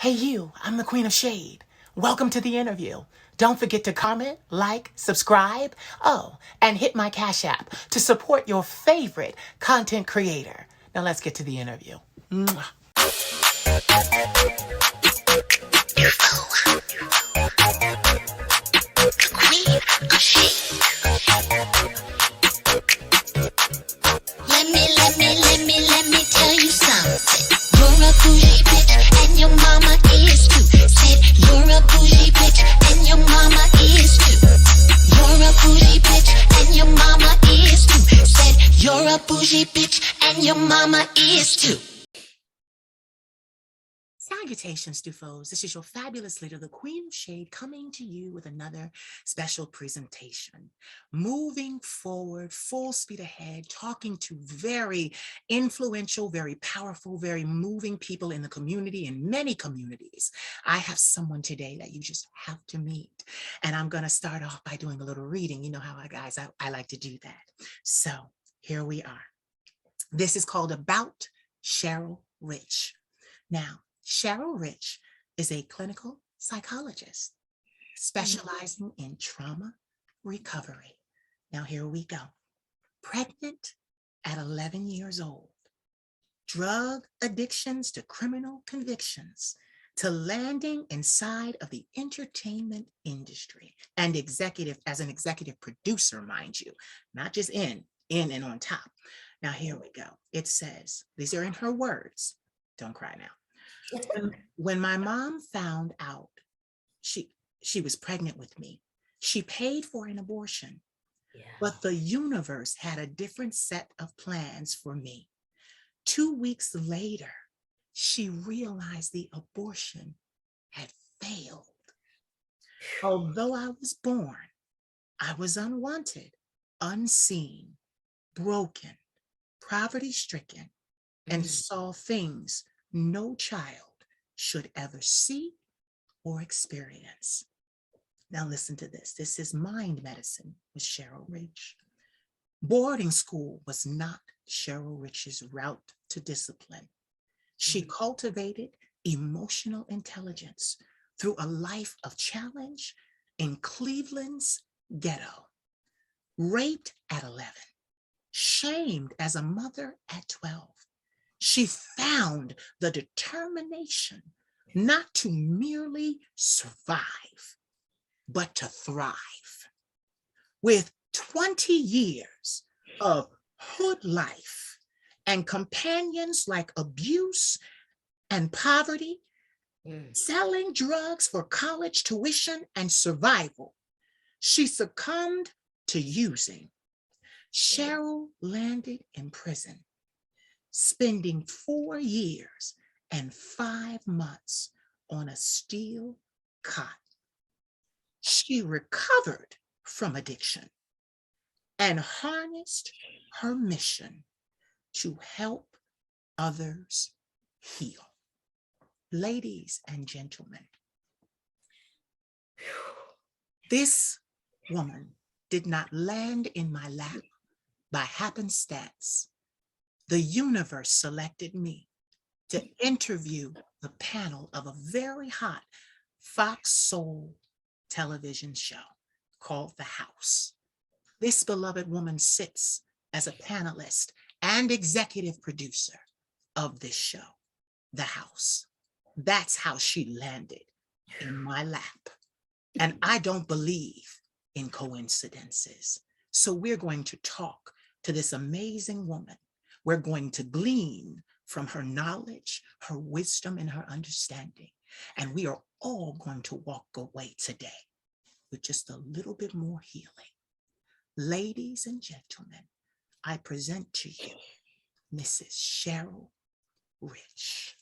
Hey you, I'm the Queen of Shade. Welcome to the interview. Don't forget to comment, like, subscribe, and hit my Cash App to support your favorite content creator. Now let's get to the interview. Mwah. Let me tell you something. You're a bougie bitch and your mama is too. Said you're a bougie bitch and your mama is too. You're a bougie bitch and your mama is too. Said you're a bougie bitch and your mama is too. Salutations, Dufos. This is your fabulous leader, the Queen of Shade, coming to you with another special presentation. Moving forward, full speed ahead, talking to very influential, very powerful, very moving people in the community, in many communities. I have someone today that you just have to meet. And I'm going to start off by doing a little reading. You know how I like to do that. So here we are. This is called About Cheryl Rich. Now, Cheryl Rich is a clinical psychologist specializing in trauma recovery. Now, here we go. Pregnant at 11 years old, drug addictions to criminal convictions, to landing inside of the entertainment industry and as an executive producer, mind you, not just in and on top. Now, here we go. It says, these are in her words. Don't cry now. When my mom found out she was pregnant with me, she paid for an abortion, but the universe had a different set of plans for me. 2 weeks later, she realized the abortion had failed. Although I was born, I was unwanted, unseen, broken, poverty-stricken, and saw things no child should ever see or experience. Now listen to this. This is Mind Medicine with Cheryl Rich. Boarding school was not Cheryl Rich's route to discipline. She cultivated emotional intelligence through a life of challenge in Cleveland's ghetto. Raped at 11, shamed as a mother at 12. She found the determination not to merely survive, but to thrive. With 20 years of hood life and companions like abuse and poverty, selling drugs for college tuition and survival, she succumbed to using. Cheryl landed in prison, spending 4 years and 5 months on a steel cot. She recovered from addiction and harnessed her mission to help others heal. Ladies and gentlemen, this woman did not land in my lap by happenstance. The universe selected me to interview the panel of a very hot Fox Soul television show called The House. This beloved woman sits as a panelist and executive producer of this show, The House. That's how she landed in my lap. And I don't believe in coincidences. So we're going to talk to this amazing woman. We're going to glean from her knowledge, her wisdom, and her understanding. And we are all going to walk away today with just a little bit more healing. Ladies and gentlemen, I present to you Mrs. Cheryl Rich.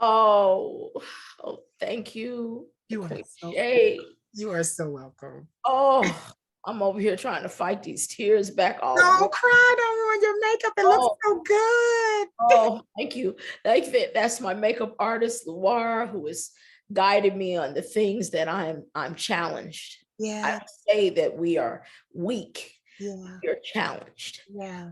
Oh, thank you. You are so welcome. Oh, I'm over here trying to fight these tears back off. Don't cry, don't ruin your makeup. It looks so good. Oh, thank you. That's my makeup artist, Luar, who has guided me on the things that I'm challenged. Yeah. I don't say that we are weak. Yeah. You're challenged. Yeah.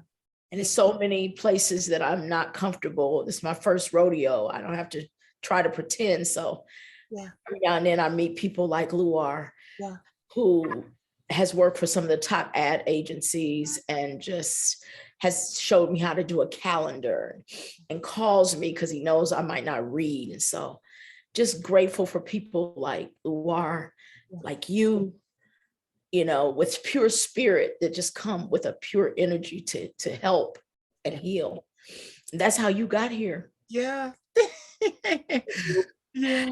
And there's so many places that I'm not comfortable. This is my first rodeo. I don't have to try to pretend. So Yeah. every now and then I meet people like Luar, Yeah. who has worked for some of the top ad agencies and just has showed me how to do a calendar and calls me because he knows I might not read. And so just grateful for people like Luar, like you know, with pure spirit that just come with a pure energy to help and heal. And that's how you got here. Yeah. Yeah.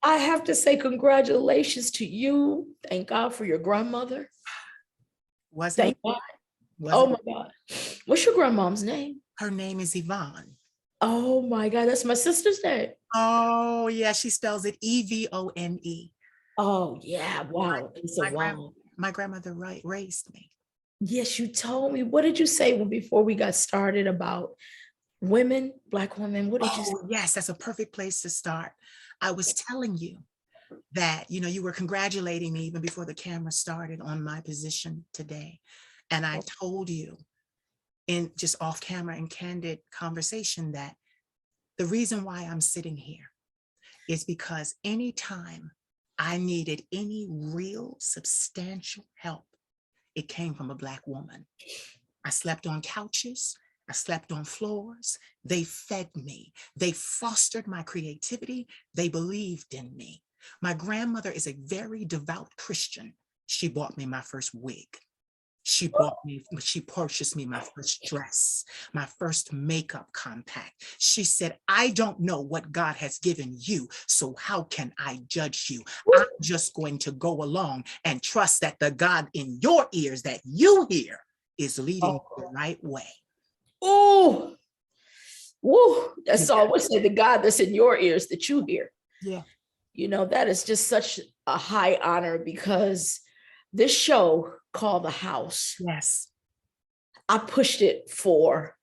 I have to say congratulations to you. Thank God for your grandmother. Wasn't Thank it? God. Wasn't Oh my God. What's your grandmom's name? Her name is Yvonne. Oh my God, that's my sister's name. Oh, yeah. She spells it Evone. Oh yeah, wow. It's a My, wow. my grandmother raised me. Yes, you told me. What did you say before we got started about women, Black women? What did you say? Oh, yes. That's a perfect place to start. I was telling you that, you were congratulating me even before the camera started on my position today. And I told you in just off camera and candid conversation that the reason why I'm sitting here is because anytime I needed any real substantial help, it came from a Black woman. I slept on couches. I slept on floors. They fed me. They fostered my creativity. They believed in me. My grandmother is a very devout Christian. She bought me my first wig. She purchased me my first dress, my first makeup compact. She said, I don't know what God has given you, so how can I judge you? I'm just going to go along and trust that the God in your ears that you hear is leading you the right way. Oh, woo. That's all I would say. The God that's in your ears that you hear. Yeah. That is just such a high honor because this show called The House. Yes. I pushed it for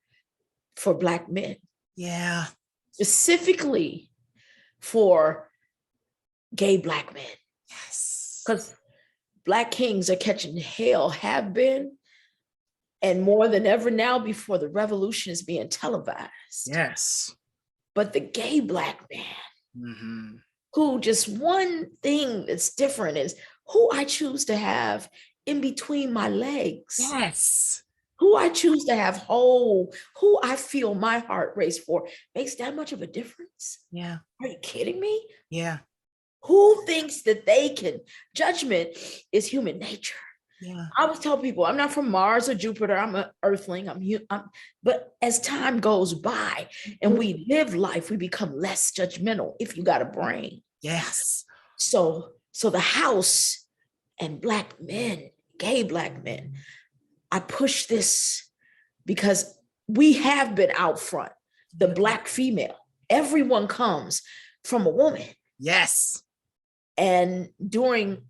Black men. Yeah. Specifically for gay Black men. Yes. Because Black kings are catching hell, have been, and more than ever now before the revolution is being televised. Yes. But the gay Black man, who just one thing that's different is who I choose to have in between my legs. Yes. Who I choose to have whole, who I feel my heart race for makes that much of a difference. Yeah. Are you kidding me? Yeah. Who thinks that they can? Judgment is human nature. Yeah. I always tell people, I'm not from Mars or Jupiter. I'm an earthling. But as time goes by and we live life, we become less judgmental if you got a brain. Yes. So the house and Black men, gay Black men, I push this because we have been out front, the Black female. Everyone comes from a woman. Yes. And during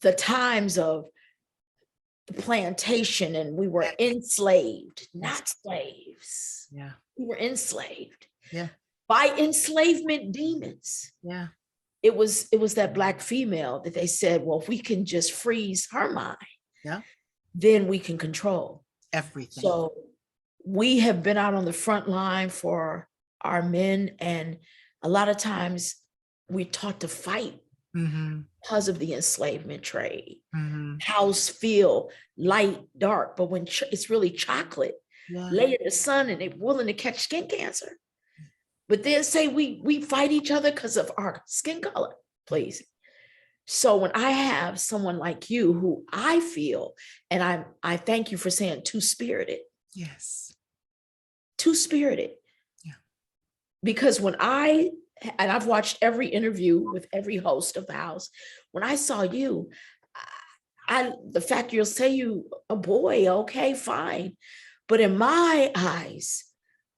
the times of the plantation, and we were enslaved, not slaves. Yeah. We were enslaved. Yeah. By enslavement demons. Yeah. It was that Black female that they said, well, if we can just freeze her mind, yeah, then we can control everything. So we have been out on the front line for our men, and a lot of times we're taught to fight because of the enslavement trade. House feel light, dark, but when it's really chocolate, lay in the sun and they're willing to catch skin cancer. But then say we fight each other because of our skin color, please. So when I have someone like you who I feel, and I thank you for saying two-spirited. Yes. Two-spirited. Yeah. Because when I've watched every interview with every host of the house, when I saw you, the fact you'll say you a boy, okay, fine. But in my eyes,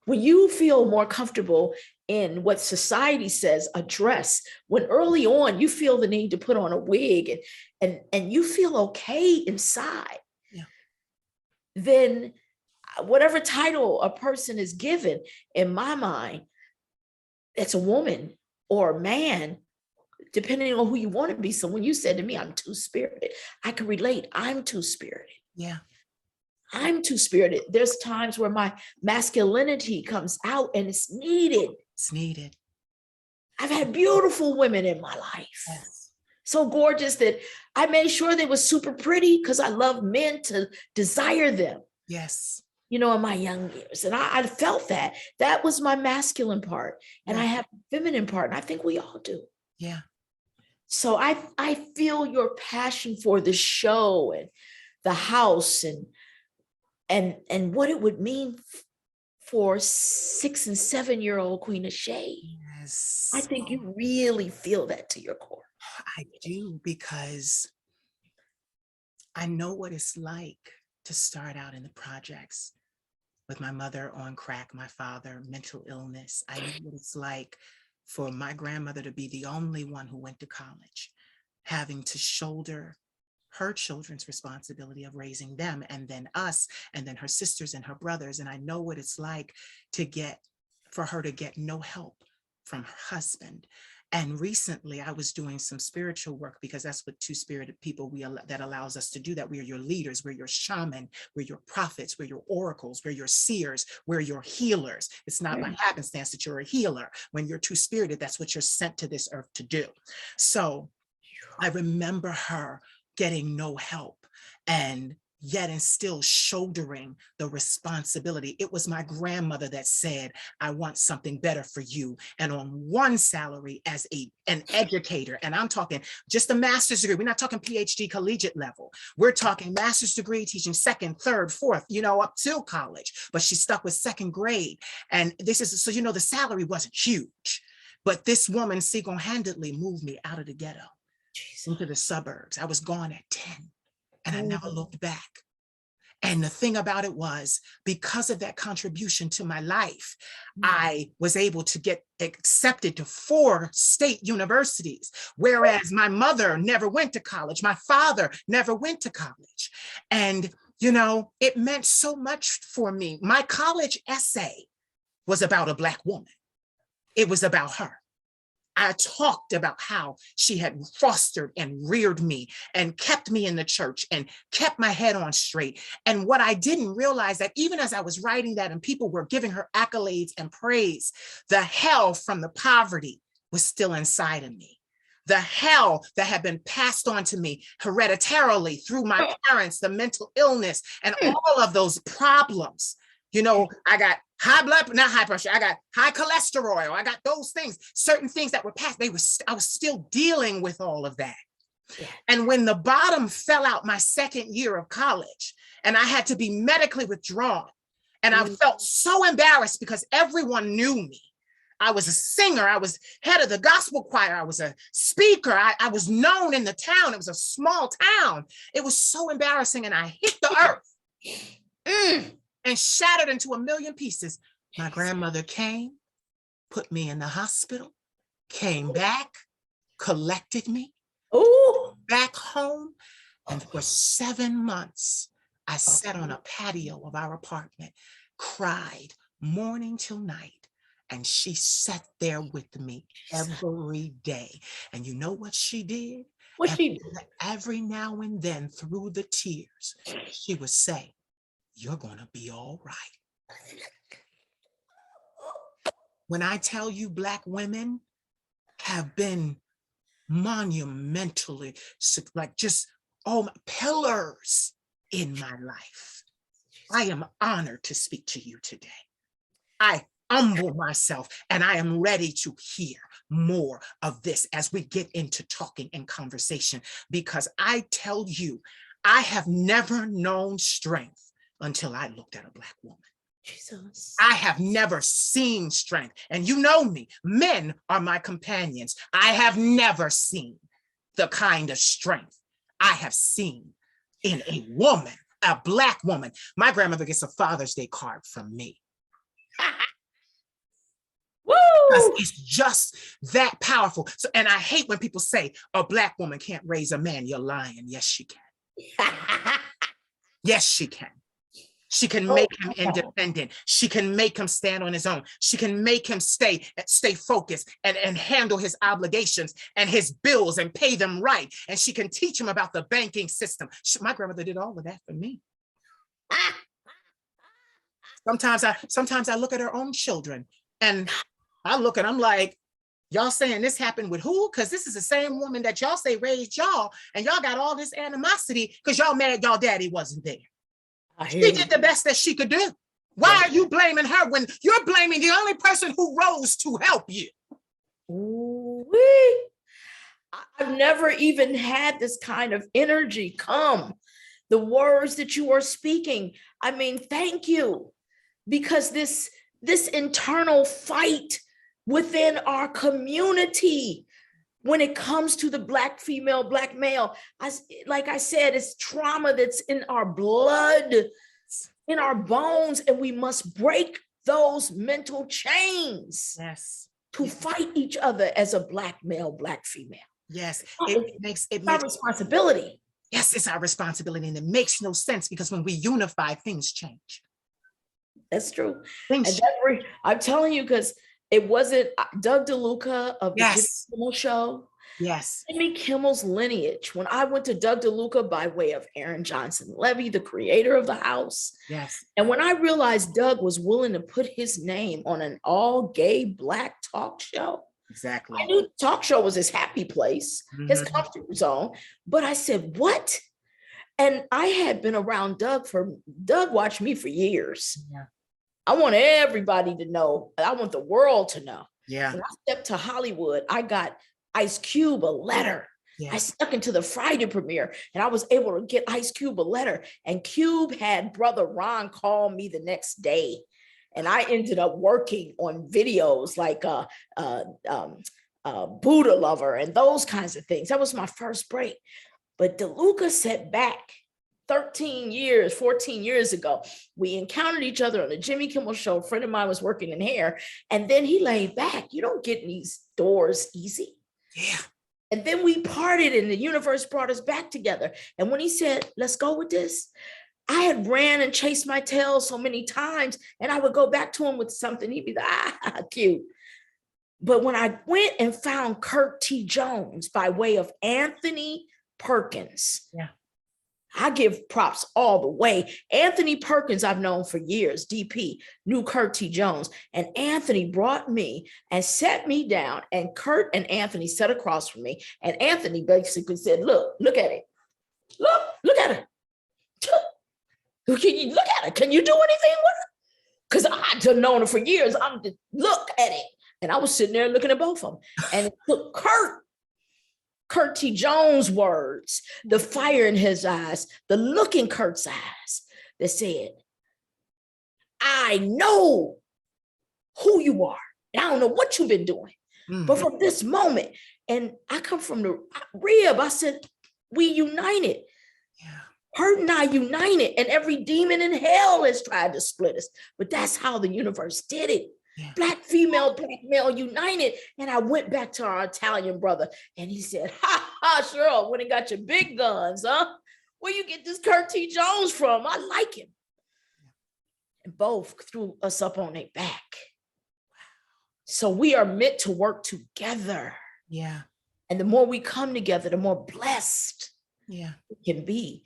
when you feel more comfortable in what society says a dress, when early on you feel the need to put on a wig and you feel okay inside, then whatever title a person is given, in my mind, it's a woman or a man, depending on who you want to be. So when you said to me, I'm two-spirited, I can relate. I'm two-spirited. Yeah. I'm two-spirited. There's times where my masculinity comes out and it's needed. It's needed. I've had beautiful women in my life. Yes. So gorgeous that I made sure they were super pretty because I love men to desire them. Yes. You know, in my young years. And I felt that. That was my masculine part. And I have a feminine part. And I think we all do. Yeah. So I feel your passion for the show and the house and what it would mean for 6 and 7-year-old Queen of Shade. Yes. I think you really feel that to your core. I do, because I know what it's like to start out in the projects with my mother on crack, my father, mental illness. I know what it's like for my grandmother to be the only one who went to college, having to shoulder her children's responsibility of raising them, and then us, and then her sisters and her brothers. And I know what it's like for her to get no help from her husband. And recently I was doing some spiritual work, because that's what two-spirited people, that allows us to do that. We're your leaders, we're your shaman, we're your prophets, we're your oracles, we're your seers, we're your healers. It's not by happenstance that you're a healer. When you're two-spirited, that's what you're sent to this earth to do. So I remember her getting no help, and yet and still shouldering the responsibility. It was my grandmother that said, I want something better for you. And on one salary as an educator, and I'm talking just a master's degree. We're not talking PhD collegiate level. We're talking master's degree teaching second, third, fourth, up till college, but she stuck with second grade. And so, the salary wasn't huge, but this woman single-handedly moved me out of the ghetto into the suburbs. I was gone at 10. And I never looked back. And the thing about it was, because of that contribution to my life, I was able to get accepted to 4 state universities, whereas my mother never went to college. My father never went to college. And, it meant so much for me. My college essay was about a Black woman. It was about her. I talked about how she had fostered and reared me and kept me in the church and kept my head on straight. And what I didn't realize, that even as I was writing that and people were giving her accolades and praise, the hell from the poverty was still inside of me. The hell that had been passed on to me hereditarily through my parents, the mental illness and all of those problems. I got not high pressure, I got high cholesterol, I got those things, certain things that were passed. I was still dealing with all of that. Yeah. And when the bottom fell out my second year of college and I had to be medically withdrawn, and I felt so embarrassed because everyone knew me. I was a singer, I was head of the gospel choir, I was a speaker, I was known in the town. It was a small town. It was so embarrassing, and I hit the earth. And shattered into a million pieces. My grandmother came, put me in the hospital, came back, collected me back home. And for 7 months, I sat on a patio of our apartment, cried morning till night. And she sat there with me every day. And you know what she did? Every now and then, through the tears, she would say, you're going to be all right. When I tell you, Black women have been monumentally, pillars in my life. I am honored to speak to you today. I humble myself, and I am ready to hear more of this as we get into talking and conversation, because I tell you, I have never known strength until I looked at a Black woman. Jesus. I have never seen strength. And you know me, men are my companions. I have never seen the kind of strength I have seen in a woman, a Black woman. My grandmother gets a Father's Day card from me. Woo! Because it's just that powerful. So, and I hate when people say a Black woman can't raise a man. You're lying. Yes, she can. Yes, she can. She can make him independent. She can make him stand on his own. She can make him stay focused and handle his obligations and his bills and pay them right. And she can teach him about the banking system. My grandmother did all of that for me. Sometimes I look at our own children and I look and I'm like, y'all saying this happened with who? Because this is the same woman that y'all say raised y'all, and y'all got all this animosity because y'all mad y'all daddy wasn't there. She did the best that she could do. Why are you blaming her when you're blaming the only person who rose to help you? Ooh-wee. I've never even had this kind of energy come. The words that you are speaking, I mean, thank you. Because this internal fight within our community, when it comes to the Black female, Black male, like I said, it's trauma that's in our blood, in our bones, and we must break those mental chains. Yes. To fight each other as a Black male, Black female. Yes, it makes our responsibility. Yes, it's our responsibility, and it makes no sense because when we unify, things change. That's true. And I'm telling you, because it wasn't Doug DeLuca of the Jimmy Kimmel Show. Yes. Jimmy Kimmel's lineage. When I went to Doug DeLuca by way of Aaron Johnson Levy, the creator of the house. Yes. And when I realized Doug was willing to put his name on an all gay Black talk show. Exactly. I knew the talk show was his happy place, his comfort zone. But I said, what? And I had been around Doug watched me for years. Yeah. I want everybody to know. I want the world to know. Yeah. When I stepped to Hollywood, I got Ice Cube a letter. Yes. I snuck into the Friday premiere and I was able to get Ice Cube a letter. And Cube had Brother Ron call me the next day. And I ended up working on videos like Buddha Lover and those kinds of things. That was my first break. But DeLuca sat back 14 years ago. We encountered each other on the Jimmy Kimmel Show. A friend of mine was working in hair. And then he laid back. You don't get in these doors easy. Yeah. And then we parted and the universe brought us back together. And when he said, let's go with this, I had ran and chased my tail so many times and I would go back to him with something. He'd be like, cute. But when I went and found Kurt T. Jones by way of Anthony Perkins, I give props all the way. Anthony Perkins, I've known for years, DP, knew Kurt T. Jones. And Anthony brought me and set me down and Kurt and Anthony sat across from me. And Anthony basically said, look at it. Look at it. Can you look at it? Can you do anything with it? Because I've known it for years. I'm just, look at it. And I was sitting there looking at both of them. And it took Kurt T. Jones' words, the fire in his eyes, the look in Kurt's eyes that said, I know who you are. And I don't know what you've been doing. But from this moment, and I come from the rib, I said, we united. Yeah. Kurt and I united, and every demon in hell has tried to split us. But that's how the universe did it. Yeah. Black female, Black male united. And I went back to our Italian brother and he said, Cheryl, when it got your big guns, huh? Where you get this Kurt T. Jones from? I like him. And both threw us up on their back. So we are meant to work together. Yeah. And the more we come together, the more blessed we can be.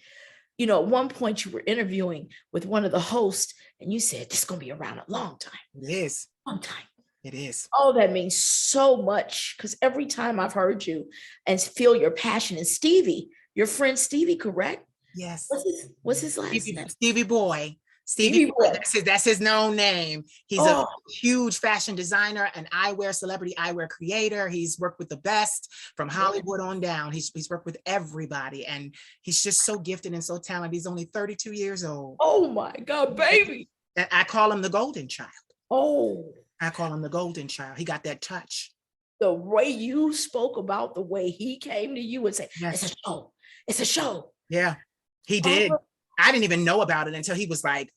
You know, at one point you were interviewing with one of the hosts and you said, this is going to be around a long time. It is. Long time. It is. Oh, that means so much. Because every time I've heard you and feel your passion, and Stevie, your friend Stevie, correct? Yes. What's his last name? Stevie Boy. Stevie Boy. That's his known name. He's a huge fashion designer, an celebrity eyewear creator. He's worked with the best from Hollywood on down. He's worked with everybody, and he's just so gifted and so talented. He's only 32 years old. Oh my God, baby. And I call him the golden child. Oh. I call him the golden child. He got that touch. The way you spoke about the way he came to you and said, it's a show. It's a show. Yeah, he did. I didn't even know about it until he was like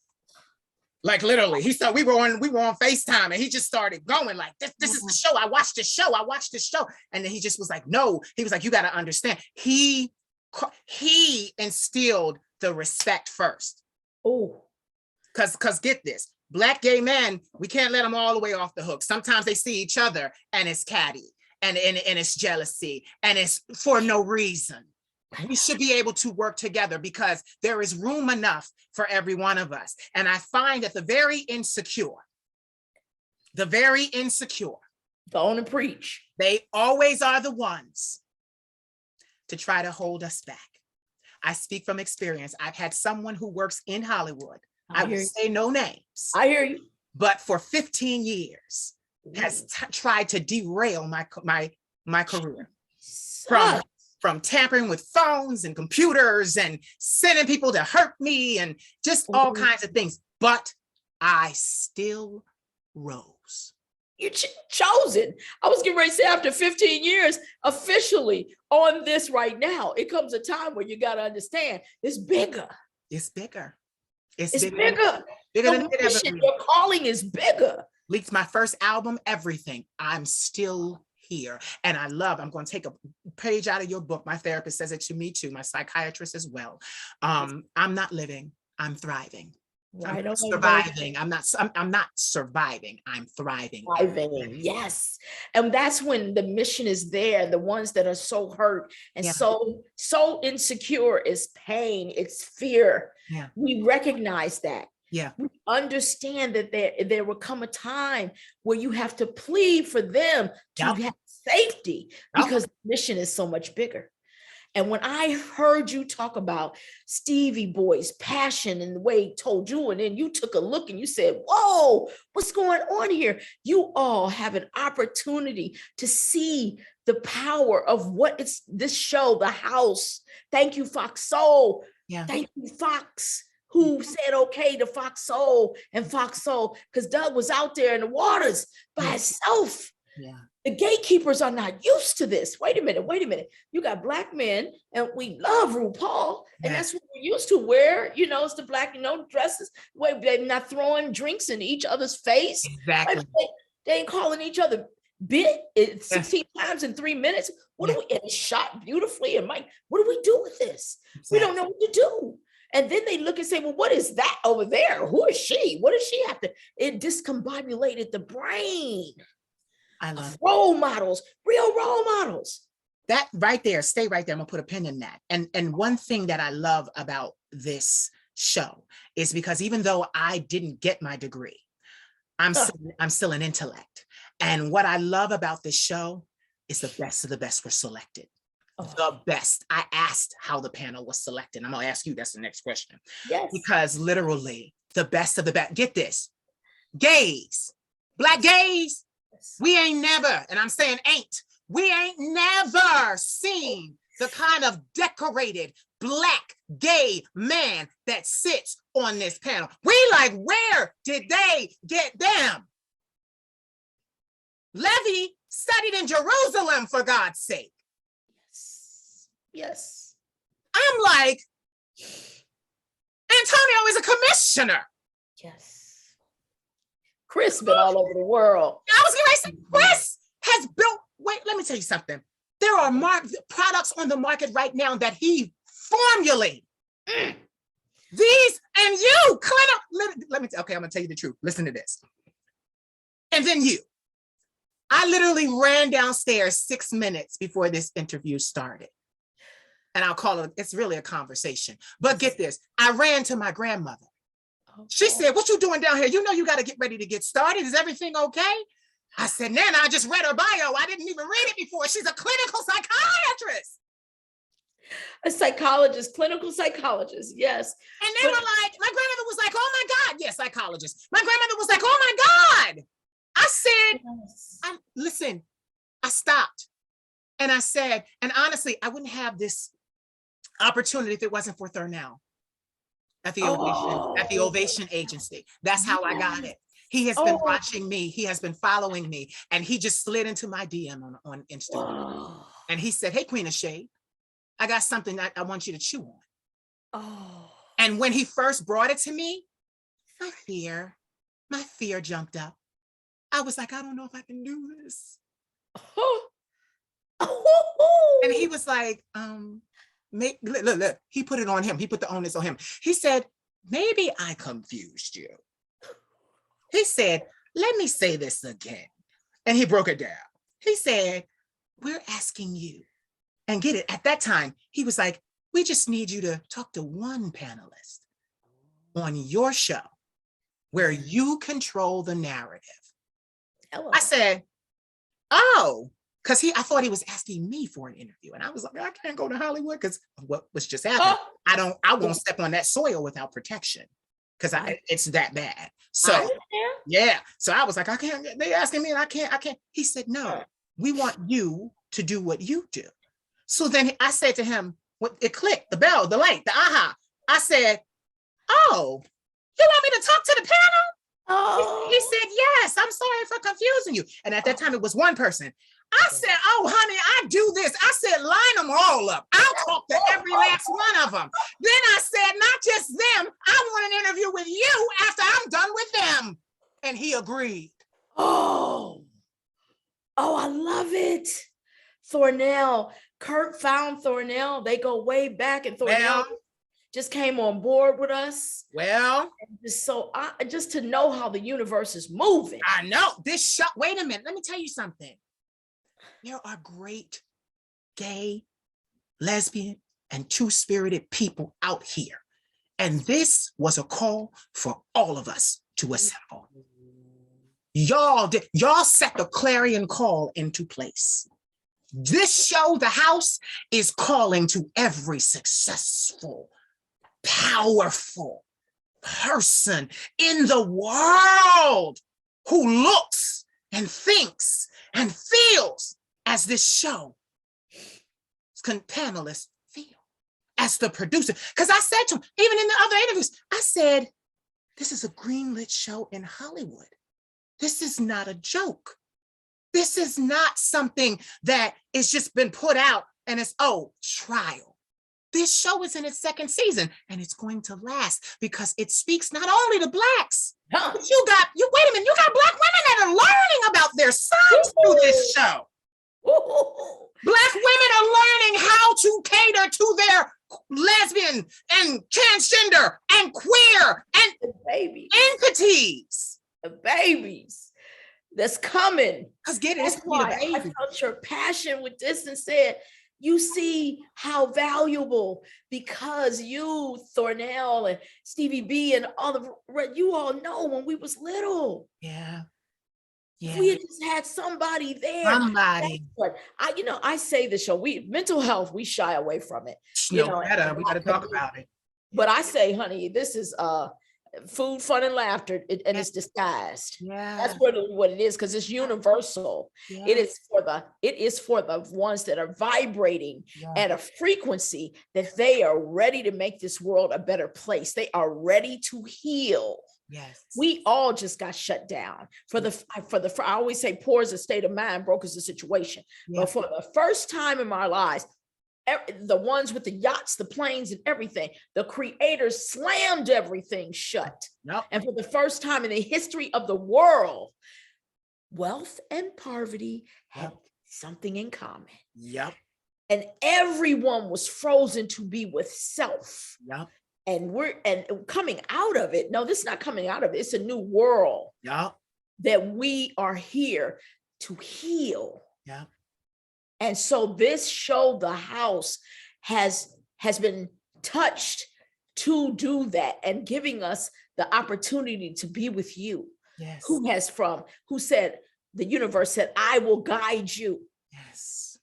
literally, he said we were on FaceTime and he just started going like, this is the show. I watched the show. And then he just was like, no, he was like, you got to understand. He instilled the respect first. Oh, because get this, Black gay men, we can't let them all the way off the hook. Sometimes they see each other and it's catty and it's jealousy and it's for no reason. We should be able to work together because there is room enough for every one of us. And I find that the very insecure, go on and preach. they always are the ones to try to hold us back. I speak from experience. I've had someone who works in Hollywood. I will say no names. I hear you. But for 15 years has tried to derail my career. From tampering with phones and computers and sending people to hurt me and just all kinds of things. But I still rose. You chosen. I was getting ready to say after 15 years, officially on this right now, it comes a time where you got to understand it's bigger. It's bigger. It's bigger. Bigger than it ever been. Your calling is bigger. Leaked my first album, everything. I'm still here. And I'm going to take a page out of your book. My therapist says it to me too. My psychiatrist as well. I'm not living, I'm thriving. Right. I'm surviving. I'm not surviving. I'm thriving. Thriving. Yes. And that's when the mission is there. The ones that are so hurt and so insecure is pain. It's fear. Yeah. We recognize that. Yeah. We understand that there will come a time where you have to plead for them to have safety because the mission is so much bigger. And when I heard you talk about Stevie Boy's passion and the way he told you, and then you took a look and you said, whoa, what's going on here? You all have an opportunity to see the power of what it's this show, The House. Thank you, Fox Soul. Yeah. Thank you, Fox, who said okay to Fox Soul, because Doug was out there in the waters by himself. Yeah. The gatekeepers are not used to this. Wait a minute. You got Black men, and we love RuPaul, and that's what we're used to. Where, it's the Black, dresses, where they're not throwing drinks in each other's face. Exactly. They ain't calling each other bit 16 times in 3 minutes. What do we, and it's shot beautifully. And Mike, what do we do with this? Exactly. We don't know what to do. And then they look and say, well, what is that over there? Who is she? What does she have to? It discombobulated the brain. I love role models, real role models. That right there, stay right there. I'm gonna put a pin in that. And one thing that I love about this show is because even though I didn't get my degree, I'm still an intellect. And what I love about this show is the best of the best were selected. The best. I asked how the panel was selected. I'm gonna ask you, that's the next question. Yes. Because literally the best of the best, get this, gays, Black gays, we ain't never, and I'm saying we ain't never seen the kind of decorated Black gay man that sits on this panel. We like, where did they get them? Levy studied in Jerusalem, for God's sake. Yes. I'm like, Antonio is a commissioner. Yes. Chris been all over the world. I was going to say, Chris has built, wait, let me tell you something. There are products on the market right now that he formulated. These and you, let me, okay, I'm going to tell you the truth. Listen to this. And then you. I literally ran downstairs 6 minutes before this interview started. And I'll call it, it's really a conversation. But get this, I ran to my grandmother. She said, what you doing down here? You know you got to get ready to get started. Is everything okay? I said, Nana, I just read her bio. I didn't even read it before. She's a clinical psychiatrist. A psychologist, clinical psychologist, yes. And they were like, my grandmother was like, oh my God. Yes, psychologist. My grandmother was like, oh my God. I said, listen, I stopped. And I said, and honestly, I wouldn't have this opportunity if it wasn't for Thurnell. At the Ovation Agency. That's how I got it. He has been watching me. He has been following me. And he just slid into my DM on Instagram. And he said, hey, Queen of Shade, I got something that I want you to chew on. And when he first brought it to me, my fear jumped up. I was like, I don't know if I can do this. And he was like, look, he put it on him. He put the onus on him. He said, maybe I confused you. He said, let me say this again. And he broke it down. He said, we're asking you And get it, at that time, he was like, we just need you to talk to one panelist on your show where you control the narrative. Hello. I said, oh, because I thought he was asking me for an interview. And I was like, I can't go to Hollywood because what was just happening. I won't step on that soil without protection because it's that bad. So yeah. So I was like, I can't, they asking me and I can't. He said, no, we want you to do what you do. So then I said to him, it clicked, the bell, the light, the aha. I said, oh, you want me to talk to the panel? Oh. He said, yes, I'm sorry for confusing you. And at that time, it was one person. I said, oh, honey, I do this. I said, line them all up. I'll talk to every last one of them. Then I said, not just them. I want an interview with you after I'm done with them. And he agreed. Oh, I love it. Thornell, Kurt found Thornell. They go way back, and Thornell just came on board with us. Well, and just to know how the universe is moving. I know this show. Wait a minute. Let me tell you something. There are great gay, lesbian, and two-spirited people out here. And this was a call for all of us to assemble. Y'all set the clarion call into place. This show, The House, is calling to every successful, powerful person in the world who looks and thinks and feels as this show panelists feel, as the producer. Because I said to him, even in the other interviews, I said, this is a greenlit show in Hollywood. This is not a joke. This is not something that is just been put out and it's, trial. This show is in its second season and it's going to last because it speaks not only to Blacks, but wait a minute, you got Black women that are learning about their sons through this show. Black women are learning how to cater to their lesbian and transgender and queer and entities. The babies that's coming. Because get it, that's why I felt your passion with this and said, you see how valuable, because you, Thornell and Stevie B and you all know when we was little. Yeah. We had just had somebody there. But I say this show, mental health, we shy away from it. We got to talk about it. But I say, honey, this is food, fun, and laughter, and it's disguised. Yeah, that's what it is, because it's universal. Yeah. It is for the ones that are vibrating at a frequency that they are ready to make this world a better place. They are ready to heal. Yes, we all just got shut down I always say poor is a state of mind, broke is a situation. But for the first time in our lives, the ones with the yachts, the planes, and everything, the creators slammed everything shut. And for the first time in the history of the world, wealth and poverty had something in common. And everyone was frozen to be with self. And coming out of it. No, this is not coming out of it. It's a new world. That we are here to heal. And so this show, The House, has been touched to do that and giving us the opportunity to be with you. Yes. Who said, the universe said, I will guide you. Yes.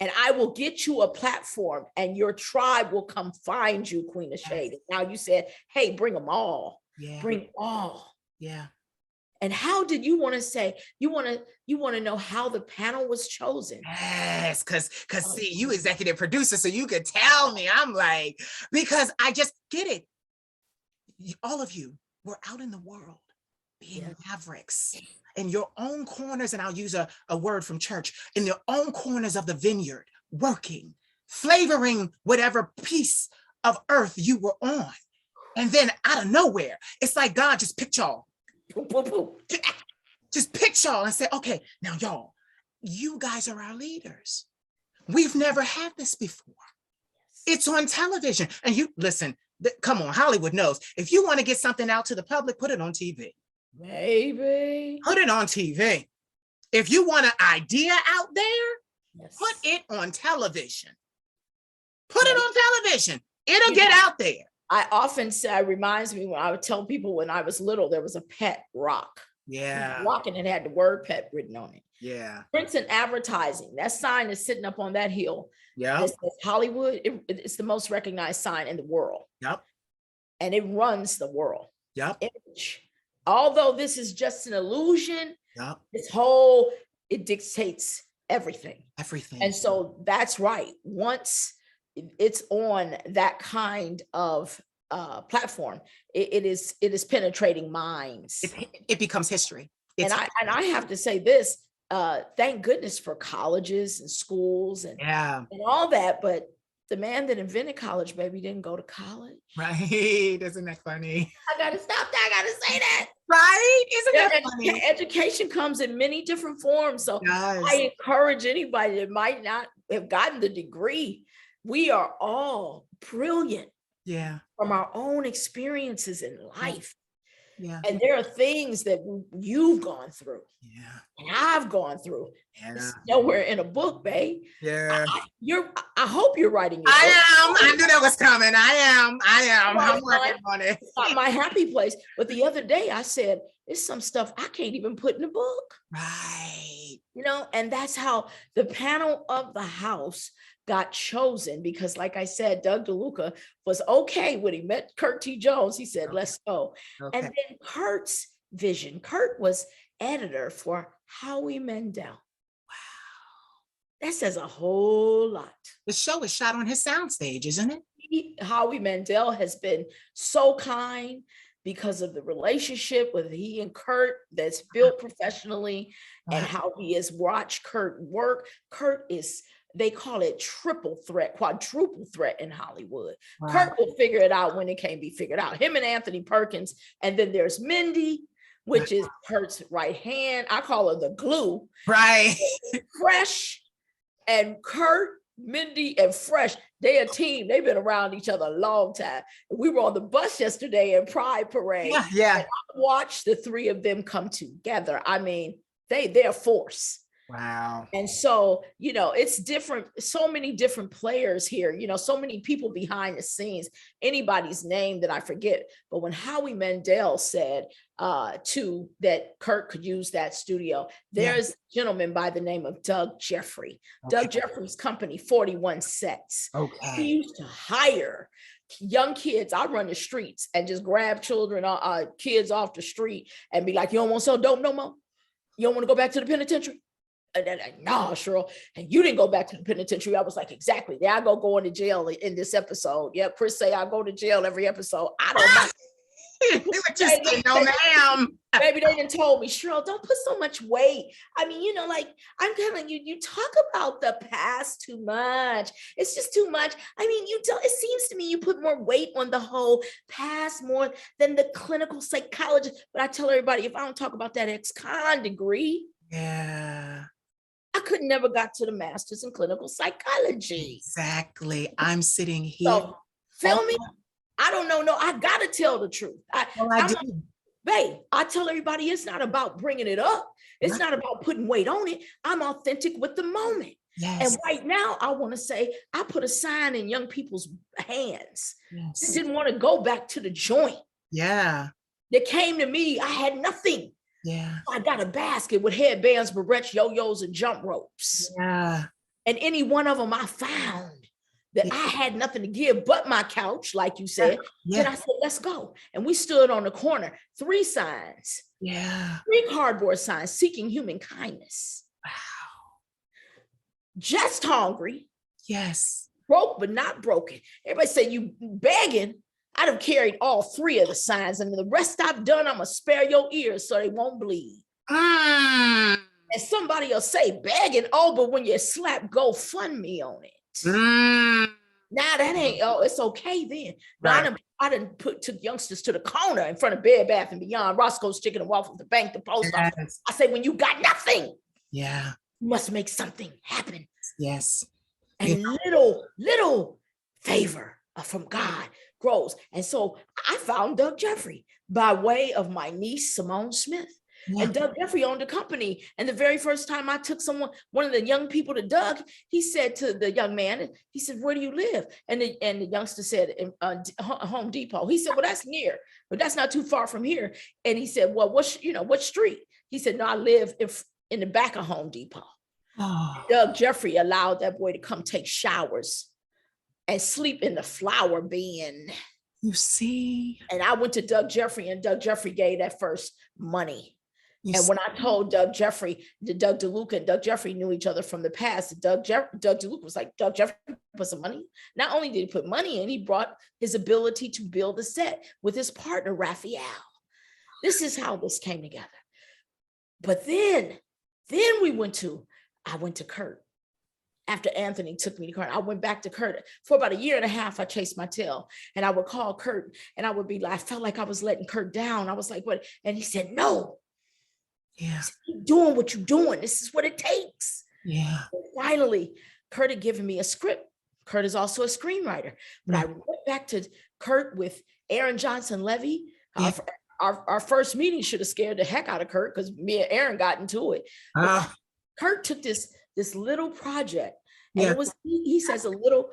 And I will get you a platform and your tribe will come find you, Queen of Shade. And now you said, hey, bring them all. Bring all. And how did you want to say, you want to know how the panel was chosen? Yes, because see, you executive producer, so you could tell me. I'm like, because I just get it. All of you were out in the world being mavericks in your own corners, and I'll use a word from church, in your own corners of the vineyard, working, flavoring whatever piece of earth you were on. And then out of nowhere, it's like God just picked y'all. Just pick y'all and say, okay, now y'all, you guys are our leaders. We've never had this before. It's on television. And you listen, come on, Hollywood knows. If you want to get something out to the public, put it on TV. Baby. Put it on TV. If you want an idea out there, Yes. Put it on television. Put it on television. It'll get out there. I often say, it reminds me when I would tell people when I was little, there was a pet rock. Yeah. Rock, and it had the word pet written on it. Yeah. Prints and advertising. That sign is sitting up on that hill. Yeah. It says Hollywood. It's the most recognized sign in the world. Yep. And it runs the world. Yep. Image. Although this is just an illusion, yep. It dictates everything. Everything. And so that's right. Once it's on that kind of platform, it is penetrating minds. It becomes history. And I have to say this, thank goodness for colleges and schools and all that, but the man that invented college, baby, didn't go to college. Right. Isn't that funny? I gotta stop that. I gotta say that. Right. Isn't that funny? Education comes in many different forms. So I encourage anybody that might not have gotten the degree. We are all brilliant. Yeah. From our own experiences in life. Yeah. And there are things that you've gone through. Yeah. And I've gone through. Yeah. It's nowhere in a book, babe. Yeah. I hope you're writing your book. I knew that was coming. I am. I'm working on it. It's not my happy place. But the other day I said, there's some stuff I can't even put in a book. Right. You know, and that's how the panel of the house got chosen, because like I said, Doug DeLuca was okay when he met Kurt T. Jones. He said, let's go. Okay. And then Kurt's vision. Kurt was editor for Howie Mandel. Wow. That says a whole lot. The show is shot on his soundstage, isn't it? Howie Mandel has been so kind because of the relationship with he and Kurt that's built professionally and how he has watched Kurt work. Kurt is, they call it triple threat, quadruple threat in Hollywood. Wow. Kurt will figure it out when it can't be figured out. Him and Anthony Perkins. And then there's Mindy, which is Kurt's right hand. I call her the glue. Right. Fresh and Kurt, Mindy, and Fresh, they're a team. They've been around each other a long time. We were on the bus yesterday in Pride Parade. Yeah. And I watched the three of them come together. I mean, they're a force. Wow. And so, you know, it's different. So many different players here, you know, so many people behind the scenes, anybody's name that I forget. But when Howie Mandel said that Kurt could use that studio, there's a gentleman by the name of Doug Jeffrey. Okay. Doug Jeffrey's company, 41 Sets. Okay. He used to hire young kids. I run the streets and just grab children, kids off the street and be like, you don't want to sell dope no more? You don't want to go back to the penitentiary? And then, no, Cheryl, and you didn't go back to the penitentiary. I was like, exactly. There I go going to jail in this episode. Yep, Chris say I go to jail every episode. I don't know. We were just saying, no, ma'am. Maybe they didn't told me, Cheryl, don't put so much weight. I mean, you know, like I'm telling you, you talk about the past too much. It's just too much. I mean, you don't. It seems to me you put more weight on the whole past more than the clinical psychologist. But I tell everybody, if I don't talk about that ex-con degree, I could never got to the master's in clinical psychology. Exactly. I'm sitting here. So, feel me? I don't know. No, I gotta tell the truth. Babe, I tell everybody it's not about bringing it up. It's not about putting weight on it. I'm authentic with the moment. Yes. And right now, I want to say I put a sign in young people's hands. Yes. They didn't want to go back to the joint. Yeah. They came to me. I had nothing. Yeah. I got a basket with headbands, barrettes, yo-yos, and jump ropes. Yeah. And any one of them I found that I had nothing to give but my couch, like you said. Then I said, let's go. And we stood on the corner, 3 signs. Yeah. 3 cardboard signs seeking human kindness. Wow. Just hungry. Yes. Broke, but not broken. Everybody said, you begging. I'd have carried all 3 of the signs, and the rest I've done, I'm going to spare your ears so they won't bleed. And somebody will say, begging, oh, but when you slap GoFundMe on it. Now that ain't, it's okay then. Right. I done took youngsters to the corner in front of Bed Bath & Beyond, Roscoe's Chicken and Waffles, the bank, the post office. I say, when you got nothing, you must make something happen. Yes. And little favor from God grows. And so I found Doug Jeffrey by way of my niece, Simone Smith. Yeah. And Doug Jeffrey owned a company. And the very first time I took one of the young people to Doug, he said to the young man, he said, "Where do you live?" And the youngster said, Home Depot. He said, "Well, that's near, but that's not too far from here." And he said, "Well, what street?" He said, "No, I live in the back of Home Depot." Oh, Doug Jeffrey allowed that boy to come take showers and sleep in the flower bin. you see? And I went to Doug Jeffrey, and Doug Jeffrey gave that first money. You And when see? I told Doug Jeffrey, Doug DeLuca and Doug Jeffrey knew each other from the past, Doug DeLuca was like, "Doug Jeffrey put some money." Not only did he put money in, he brought his ability to build the set with his partner, Raphael. This is how this came together. But then I went to Kurt. After Anthony took me to Kurt, I went back to Kurt. For about a year and a half, I chased my tail. And I would call Kurt and I would be like, I felt like I was letting Kurt down. I was like, "What?" And he said, "No. Yeah. Keep doing what you're doing. This is what it takes." Yeah. And finally, Kurt had given me a script. Kurt is also a screenwriter. But I went back to Kurt with Aaron Johnson Levy. Yeah. Our first meeting should have scared the heck out of Kurt because me and Aaron got into it. Kurt took this little project. And it was, he says a little,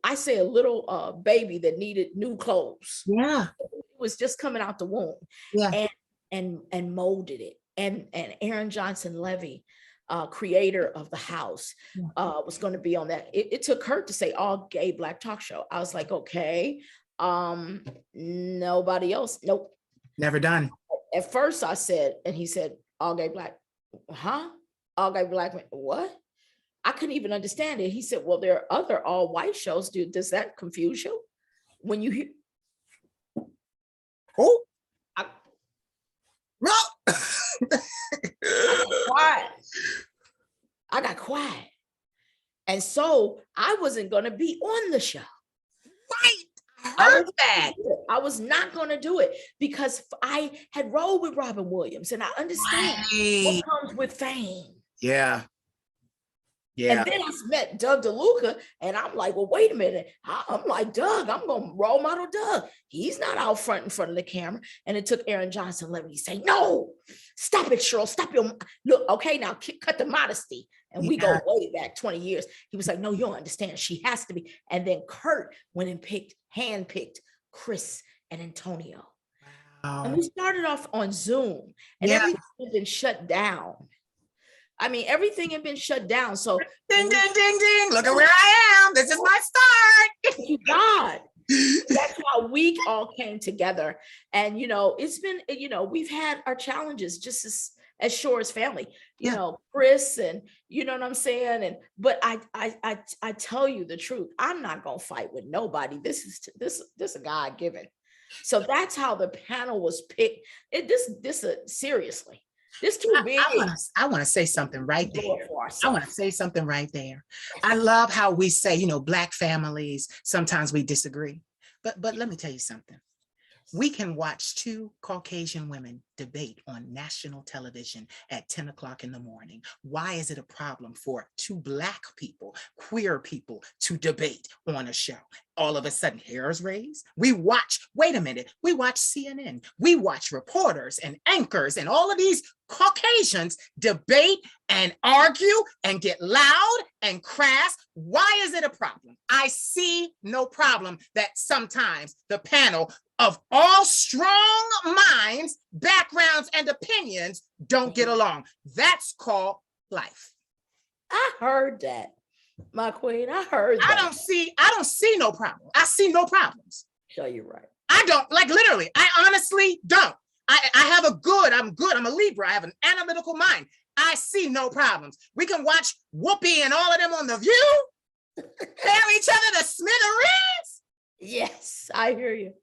I say a little baby that needed new clothes. Yeah. It was just coming out the womb. Yeah. And molded it. And Aaron Johnson Levy, creator of the house, was going to be on that. It took Kurt to say all gay Black talk show. I was like, okay, nobody else. Nope. Never done. At first I said, and he said, all gay Black, huh? All gay Black men, what? I couldn't even understand it. He said, well, there are other all white shows. Does that confuse you? When you hear, oh, no. I got quiet. And so I wasn't going to be on the show. Right. I was not going to do it because I had rolled with Robin Williams and I understand what comes with fame. Yeah. Yeah. And then I met Doug DeLuca and I'm like, well, wait a minute. I'm like, Doug, I'm going to role model Doug. He's not out front in front of the camera. And it took Aaron Johnson Levy to say, no, stop it, Cheryl. Stop your, look, okay, now cut the modesty. And we go way back 20 years. He was like, no, you don't understand. She has to be. And then Kurt went and handpicked Chris and Antonio. Wow. And we started off on Zoom and everything had been shut down. I mean, everything had been shut down. So ding, ding, ding, ding. Look at where I am. This is my start. Thank you, God. That's how we all came together. And, it's been, we've had our challenges just as Shore's family, you know, Chris and you know what I'm saying? But I tell you the truth. I'm not going to fight with nobody. This is a God given. So that's how the panel was picked. Seriously. This too big. I want to say something right there. I want to say something right there. I love how we say, Black families, sometimes we disagree. But let me tell you something. We can watch two Caucasian women debate on national television at 10 o'clock in the morning. Why is it a problem for two Black people, queer people to debate on a show? All of a sudden, hairs raised. We watch CNN. We watch reporters and anchors and all of these Caucasians debate and argue and get loud and crass. Why is it a problem? I see no problem that sometimes the panel of all strong minds, backgrounds, and opinions don't get along. That's called life. I heard that, my queen. I heard that. I don't see no problem. I see no problems. So you're right. I don't, literally, I honestly don't. I'm good. I'm a Libra. I have an analytical mind. I see no problems. We can watch Whoopi and all of them on The View, tear each other to smithereens. Yes, I hear you.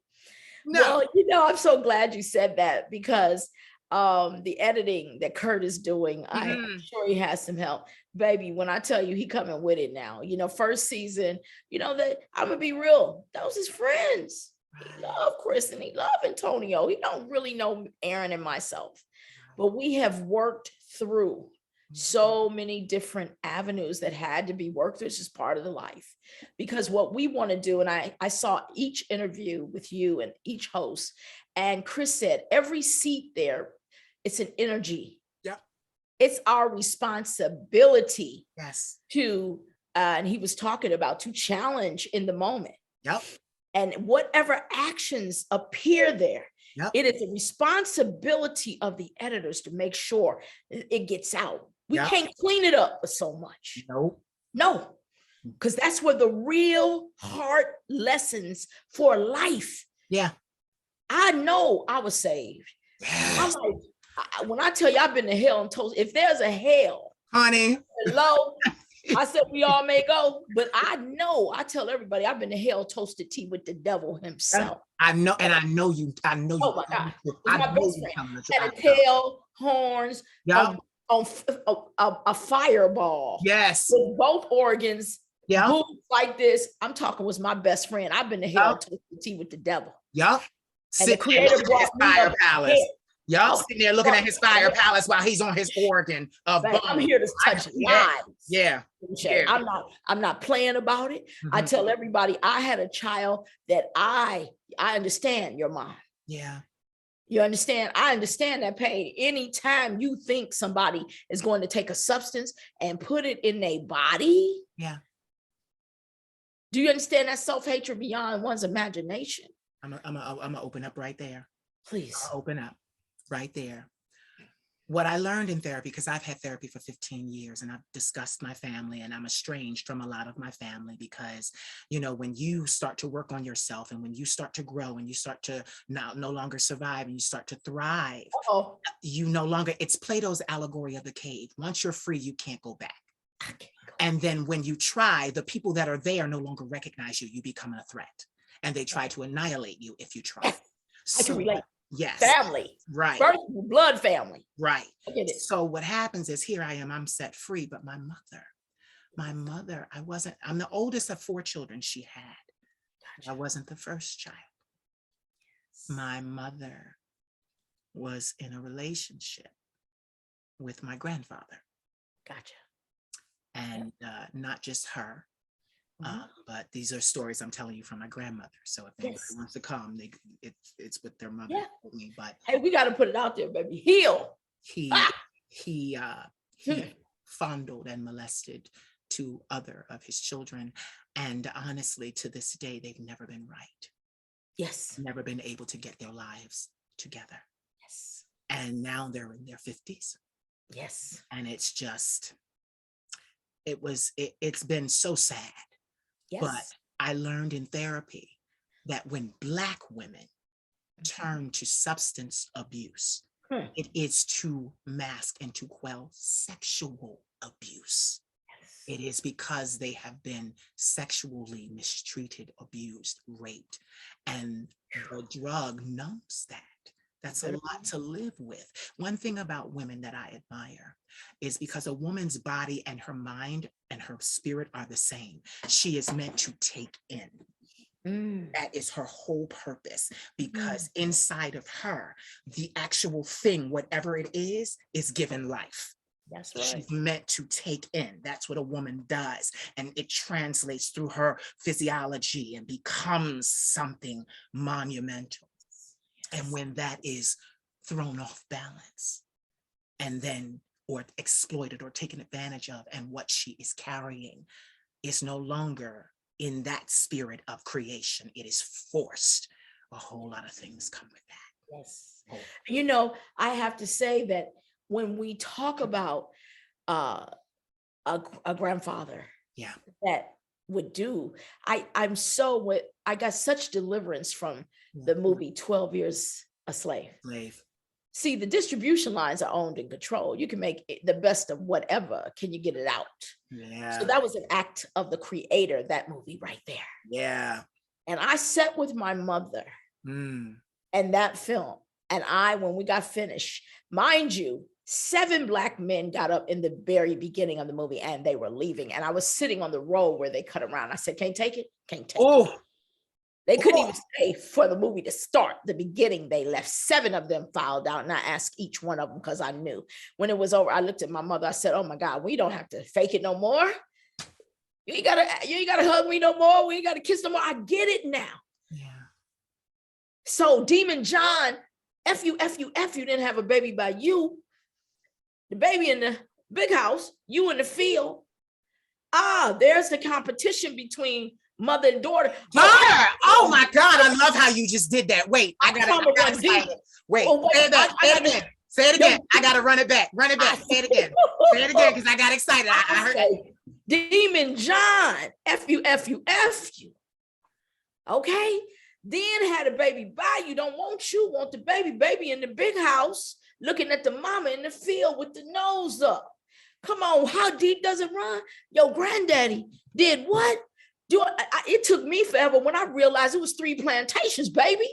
No. Well, I'm so glad you said that because the editing that Kurt is doing, I'm sure he has some help. Baby, when I tell you he coming with it now, first season, that I'm gonna be real, those his friends. He loved Chris and he loved Antonio. He don't really know Aaron and myself, but we have worked through so many different avenues that had to be worked through. It's just part of the life. Because what we want to do, and I saw each interview with you and each host, and Chris said every seat there it's an energy. Yep. It's our responsibility. Yes. To, and he was talking about, to challenge in the moment. Yep. And whatever actions appear there, yep. It is a responsibility of the editors to make sure it gets out. We yep. can't clean it up with so much. No, because that's where the real hard lessons for life. Yeah. I know I was saved. Yes. I'm like, when I tell you I've been to hell and toast, if there's a hell, honey, hello, I said we all may go, but I know, I tell everybody I've been to hell, toasted tea with the devil himself. I know, and I know you. Oh my God, I my know best you friend had a tail, horns, on a fireball. Yes, with both organs. Yeah, boots like this. I'm talking was my best friend. I've been to hell, toasted tea with the devil. Yep. And the creator brought me fire palace. Y'all sitting there looking at his fire palace while he's on his organ of bone. I'm here to touch lives. Yeah. I'm not playing about it. I tell everybody I had a child that I understand your mom. Yeah. You understand? I understand that pain. Anytime you think somebody is going to take a substance and put it in their body. Yeah. Do you understand that self-hatred beyond one's imagination? I'm gonna open up right there. Please. I'll open up right there. What I learned in therapy, because I've had therapy for 15 years and I've discussed my family, and I'm estranged from a lot of my family because, you know, when you start to work on yourself and when you start to grow and you start to no longer survive and you start to thrive, you no longer, it's Plato's allegory of the cave. Once you're free, you can't go back. And then when you try, the people that are there no longer recognize you. You become a threat and they try to annihilate you if you try. I can relate. Yes. Family. Right. Birth, blood family. Right. So what happens is here I am, I'm set free, but my mother, I'm the oldest of 4 children she had. Gotcha. I wasn't the first child. Yes. My mother was in a relationship with my grandfather. Gotcha. And not just her, but these are stories I'm telling you from my grandmother. So if anybody wants to come, it's with their mother. Yeah. But hey, we got to put it out there, baby. Heal. He fondled and molested 2 other of his children, and honestly, to this day, they've never been right. Yes. Never been able to get their lives together. Yes. And now they're in their 50s. Yes. And it's just. It's been so sad. Yes. But I learned in therapy that when Black women turn to substance abuse, it is to mask and to quell sexual abuse. Yes. It is because they have been sexually mistreated, abused, raped, and the drug numbs that. That's a lot to live with. One thing about women that I admire is because a woman's body and her mind and her spirit are the same. She is meant to take in. That is her whole purpose, because inside of her, the actual thing, whatever it is given life. That's right. She's meant to take in. That's what a woman does. And it translates through her physiology and becomes something monumental. And when that is thrown off balance and then or exploited or taken advantage of, and what she is carrying is no longer in that spirit of creation, it is forced. A whole lot of things come with that. Yes. You know, I have to say that when we talk about a grandfather that would do, I got such deliverance from the movie 12 Years a Slave. See, the distribution lines are owned and controlled. You can make the best of whatever. Can you get it out? Yeah. So that was an act of the creator, that movie right there. Yeah. And I sat with my mother and that film. And when we got finished, mind you, 7 Black men got up in the very beginning of the movie and they were leaving. And I was sitting on the road where they cut around. I said, can't take it? Can't take it. They couldn't even stay for the movie to start. The beginning, they left. 7 of them filed out, and I asked each one of them because I knew. When it was over, I looked at my mother. I said, oh my God, we don't have to fake it no more. You ain't gotta hug me no more. We ain't gotta kiss no more. I get it now. Yeah. So Demon John F you didn't have a baby by you. The baby in the big house, you in the field. There's the competition between mother and daughter. Oh my God, I love how you just did that. Wait, I got excited. Wait, say it again. Say it again. I gotta run it back. Say it again. Say it again, because I got excited. I heard it. Demon John, F you. Okay? Then had a baby by you. Don't want you, want the baby in the big house, looking at the mama in the field with the nose up. Come on, how deep does it run? Your granddaddy did what? It took me forever when I realized it was 3 plantations, baby.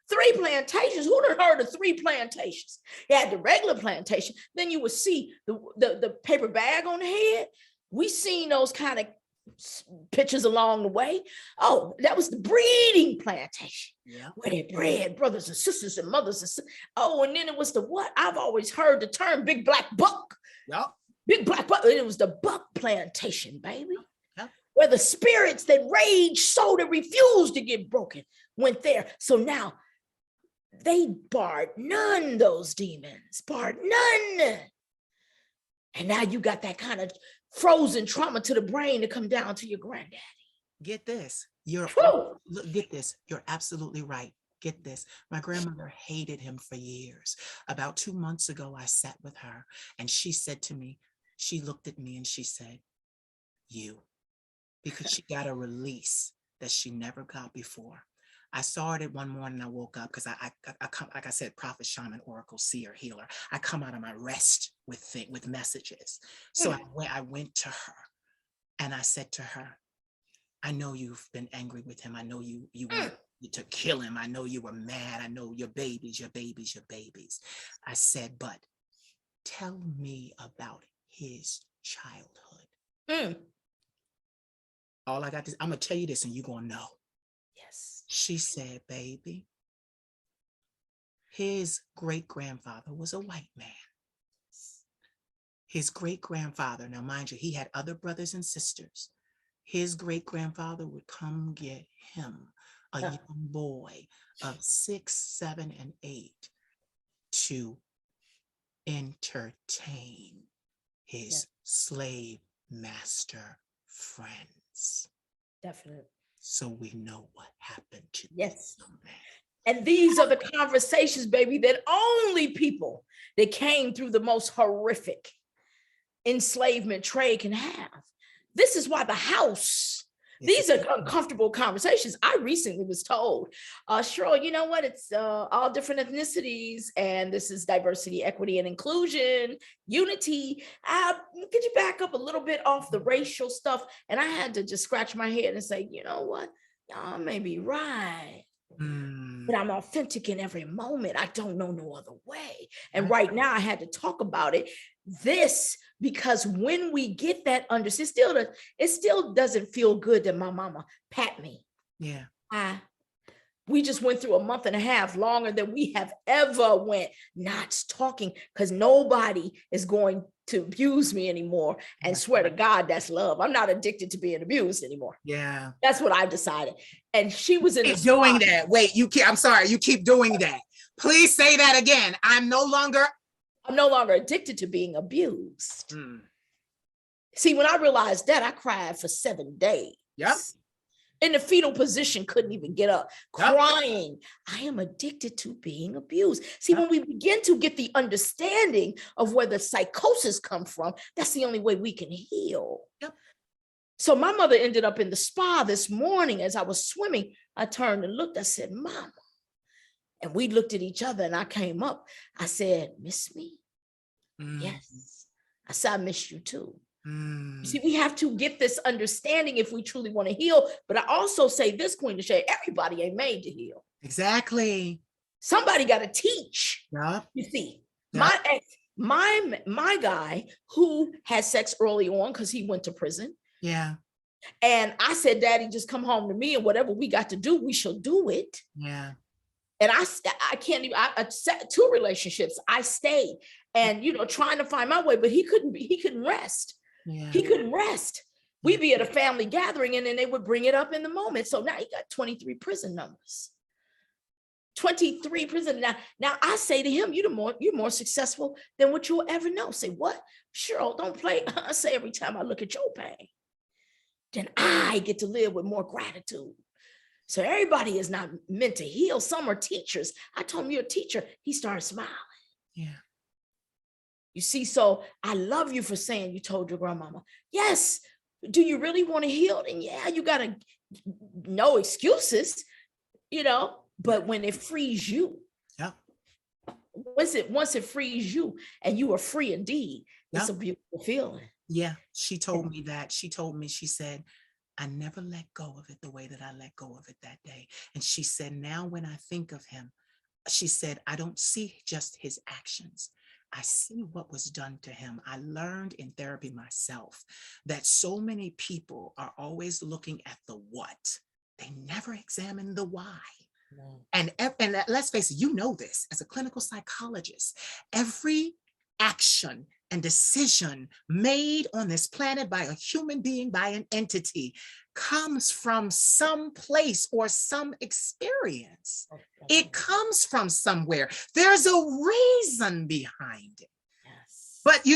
3 plantations. Who done heard of 3 plantations? You had the regular plantation. Then you would see the paper bag on the head. We seen those kind of pictures along the way. Oh, that was the breeding plantation. Yeah. Where they bred brothers and sisters and mothers and sisters. Oh, and then it was the what? I've always heard the term big black buck. Yep. Big black buck. It was the buck plantation, baby. Yep. Where the spirits that rage so that refused to get broken went there. So now they barred none, those demons, barred none. And now you got that kind of frozen trauma to the brain to come down to your granddaddy. Get this. Get this. You're absolutely right. Get this. My grandmother hated him for years. About 2 months ago, I sat with her and she said to me, she looked at me and she said, you, because she got a release that she never got before. I saw it one morning. I woke up because I come, like I said, prophet, shaman, oracle, seer, healer. I come out of my rest with messages. So I went to her and I said to her, I know you've been angry with him. I know you wanted to kill him. I know you were mad. I know your babies. I said, but tell me about his childhood. All I got is, I'm going to tell you this and you're going to know. Yes. She said, baby, his great-grandfather was a white man. His great-grandfather, now mind you, he had other brothers and sisters. His great-grandfather would come get him, a young boy of 6, 7, and 8, to entertain his slave master friends. Definitely. So we know what happened to this young man. And these are the conversations, baby, that only people that came through the most horrific enslavement trade can have. This is why the house, these are uncomfortable conversations. I recently was told, Cheryl, you know what? It's all different ethnicities, and this is diversity, equity, and inclusion, unity. Could you back up a little bit off the racial stuff? And I had to just scratch my head and say, you know what? Y'all may be right. But I'm authentic in every moment. I don't know no other way. And right now I had to talk about it. This, because when we get that understanding, it still doesn't feel good that my mama pat me. Yeah. We just went through a month and a half longer than we have ever went not talking, because nobody is going to abuse me anymore. And swear to God, that's love. I'm not addicted to being abused anymore. Yeah. That's what I've decided. And she was in doing that. Wait, I'm sorry. You keep doing that. Please say that again. I'm no longer addicted to being abused. See, when I realized that, I cried for 7 days. Yep. In the fetal position, couldn't even get up, crying. I am addicted to being abused. See, when we begin to get the understanding of where the psychosis come from, that's the only way we can heal. Yep. So my mother ended up in the spa this morning as I was swimming. I turned and looked, I said, Mama. And we looked at each other and I came up. I said, miss me? Yes. I said, I miss you too. See, we have to get this understanding if we truly want to heal. But I also say this, Queen Deshay, everybody ain't made to heal. Exactly. Somebody got to teach. Yeah. You see, my guy who had sex early on because he went to prison. Yeah. And I said, Daddy, just come home to me and whatever we got to do, we shall do it. Yeah. And I can't even, I set 2 relationships. I stayed and, trying to find my way, but he couldn't rest. Yeah. He couldn't rest. We'd be at a family gathering and then they would bring it up in the moment. So now he got 23 prison numbers. 23%. Now I say to him, you're more successful than what you'll ever know. Say, what? Cheryl, don't play. I say every time I look at your pain, then I get to live with more gratitude. So everybody is not meant to heal. Some are teachers. I told him, you're a teacher. He started smiling. Yeah. You see, so I love you for saying you told your grandmama. Yes. Do you really want to heal? Then yeah, you got to, no excuses, but when it frees you, yeah. Once it frees you and you are free indeed, it's a beautiful feeling. Yeah. She told me that. She told me, she said, I never let go of it the way that I let go of it that day. And she said, now when I think of him, she said, I don't see just his actions. I see what was done to him. I learned in therapy myself that so many people are always looking at the what. They never examine the why. No. And let's face it, this as a clinical psychologist, every action and decision made on this planet by a human being, by an entity, comes from some place or some experience. It comes from somewhere. There's a reason behind it. Yes. But